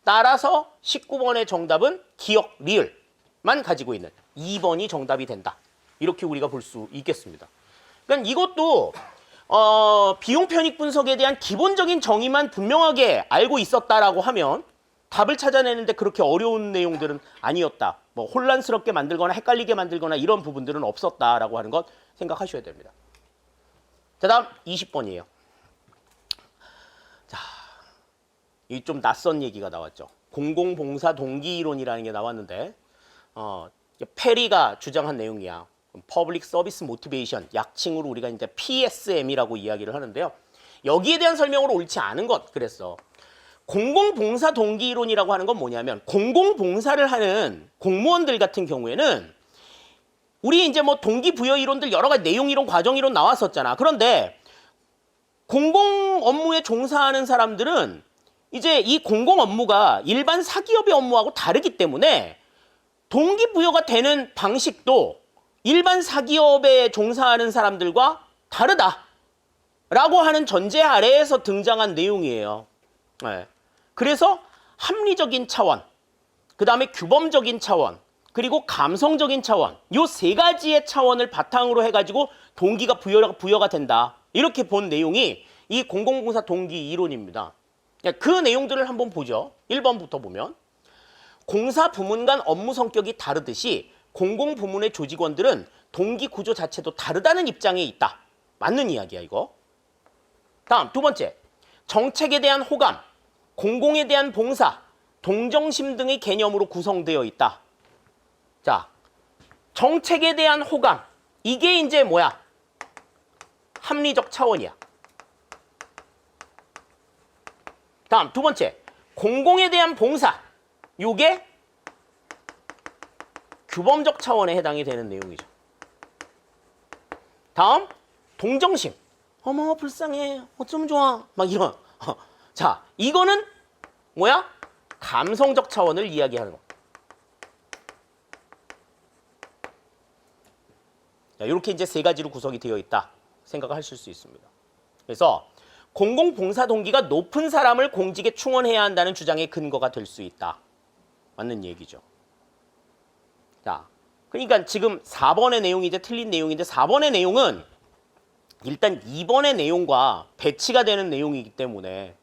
따라서 19번의 정답은 기억, 리을만 가지고 있는 2번이 정답이 된다. 이렇게 우리가 볼 수 있겠습니다. 그러니까 이것도 비용 편익 분석에 대한 기본적인 정의만 분명하게 알고 있었다라고 하면 답을 찾아내는데 그렇게 어려운 내용들은 아니었다. 뭐 혼란스럽게 만들거나 헷갈리게 만들거나 이런 부분들은 없었다라고 하는 것 생각하셔야 됩니다. 자, 다음 20번이에요. 자, 이 좀 낯선 얘기가 나왔죠. 공공봉사 동기 이론이라는 게 나왔는데 페리가 주장한 내용이야. Public Service Motivation, 약칭으로 우리가 이제 PSM이라고 이야기를 하는데요. 여기에 대한 설명으로 옳지 않은 것 그랬어. 공공봉사 동기 이론이라고 하는 건 뭐냐면 공공봉사를 하는 공무원들 같은 경우에는 우리 이제 뭐 동기부여 이론들 여러 가지 내용 이론, 과정 이론 나왔었잖아. 그런데 공공 업무에 종사하는 사람들은 이제 이 공공 업무가 일반 사기업의 업무하고 다르기 때문에 동기부여가 되는 방식도 일반 사기업에 종사하는 사람들과 다르다라고 하는 전제 아래에서 등장한 내용이에요. 네. 그래서 합리적인 차원, 그 다음에 규범적인 차원, 그리고 감성적인 차원, 요 세 가지의 차원을 바탕으로 해가지고 동기가 부여가 된다. 이렇게 본 내용이 이 공공봉사 동기 이론입니다. 그 내용들을 한번 보죠. 1번부터 보면 공사 부문 간 업무 성격이 다르듯이 공공부문의 조직원들은 동기 구조 자체도 다르다는 입장에 있다. 맞는 이야기야 이거. 다음 두 번째, 정책에 대한 호감, 공공에 대한 봉사, 동정심 등의 개념으로 구성되어 있다. 자, 정책에 대한 호감, 이게 이제 뭐야? 합리적 차원이야. 다음 두 번째, 공공에 대한 봉사, 요게 규범적 차원에 해당이 되는 내용이죠. 다음 동정심, 어머 불쌍해, 어쩜 좋아, 막 이런. 자, 이거는 뭐야? 감성적 차원을 이야기하는 거. 자, 이렇게 이제 세 가지로 구성이 되어 있다 생각하실 수 있습니다. 그래서 공공봉사 동기가 높은 사람을 공직에 충원해야 한다는 주장의 근거가 될 수 있다. 맞는 얘기죠. 자, 그러니까 지금 4번의 내용이 이제 틀린 내용인데 4번의 내용은 일단 2번의 내용과 배치가 되는 내용이기 때문에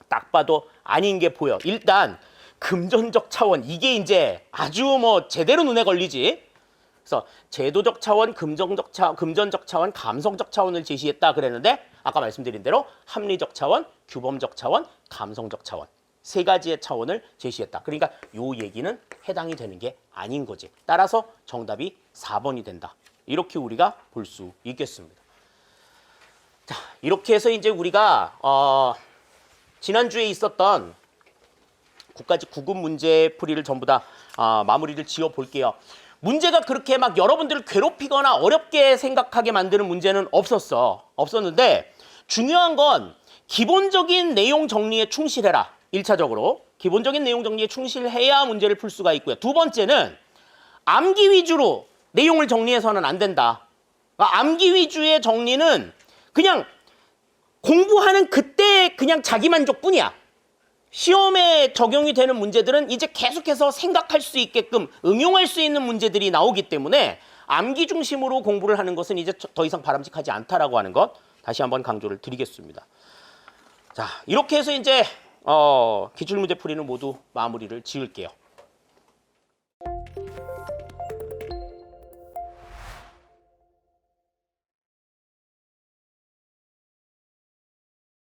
딱 봐도 아닌 게 보여. 일단 금전적 차원, 이게 이제 아주 뭐 제대로 눈에 걸리지. 그래서 제도적 차원, 금전적 차원, 감성적 차원을 제시했다 그랬는데 아까 말씀드린 대로 합리적 차원, 규범적 차원, 감성적 차원 세 가지의 차원을 제시했다. 그러니까 요 얘기는 해당이 되는 게 아닌 거지. 따라서 정답이 4번이 된다. 이렇게 우리가 볼 수 있겠습니다. 자, 이렇게 해서 이제 우리가 지난주에 있었던 국가직 9급 문제 풀이를 전부 다 마무리를 지어 볼게요. 문제가 그렇게 막 여러분들을 괴롭히거나 어렵게 생각하게 만드는 문제는 없었는데 중요한 건 기본적인 내용 정리에 충실해라. 1차적으로 기본적인 내용 정리에 충실해야 문제를 풀 수가 있고요. 두 번째는 암기 위주로 내용을 정리해서는 안 된다. 그러니까 암기 위주의 정리는 그냥 공부하는 그때 그냥 자기 만족뿐이야. 시험에 적용이 되는 문제들은 이제 계속해서 생각할 수 있게끔 응용할 수 있는 문제들이 나오기 때문에 암기 중심으로 공부를 하는 것은 이제 더 이상 바람직하지 않다라고 하는 것 다시 한번 강조를 드리겠습니다. 자, 이렇게 해서 이제 기출문제 풀이는 모두 마무리를 지을게요.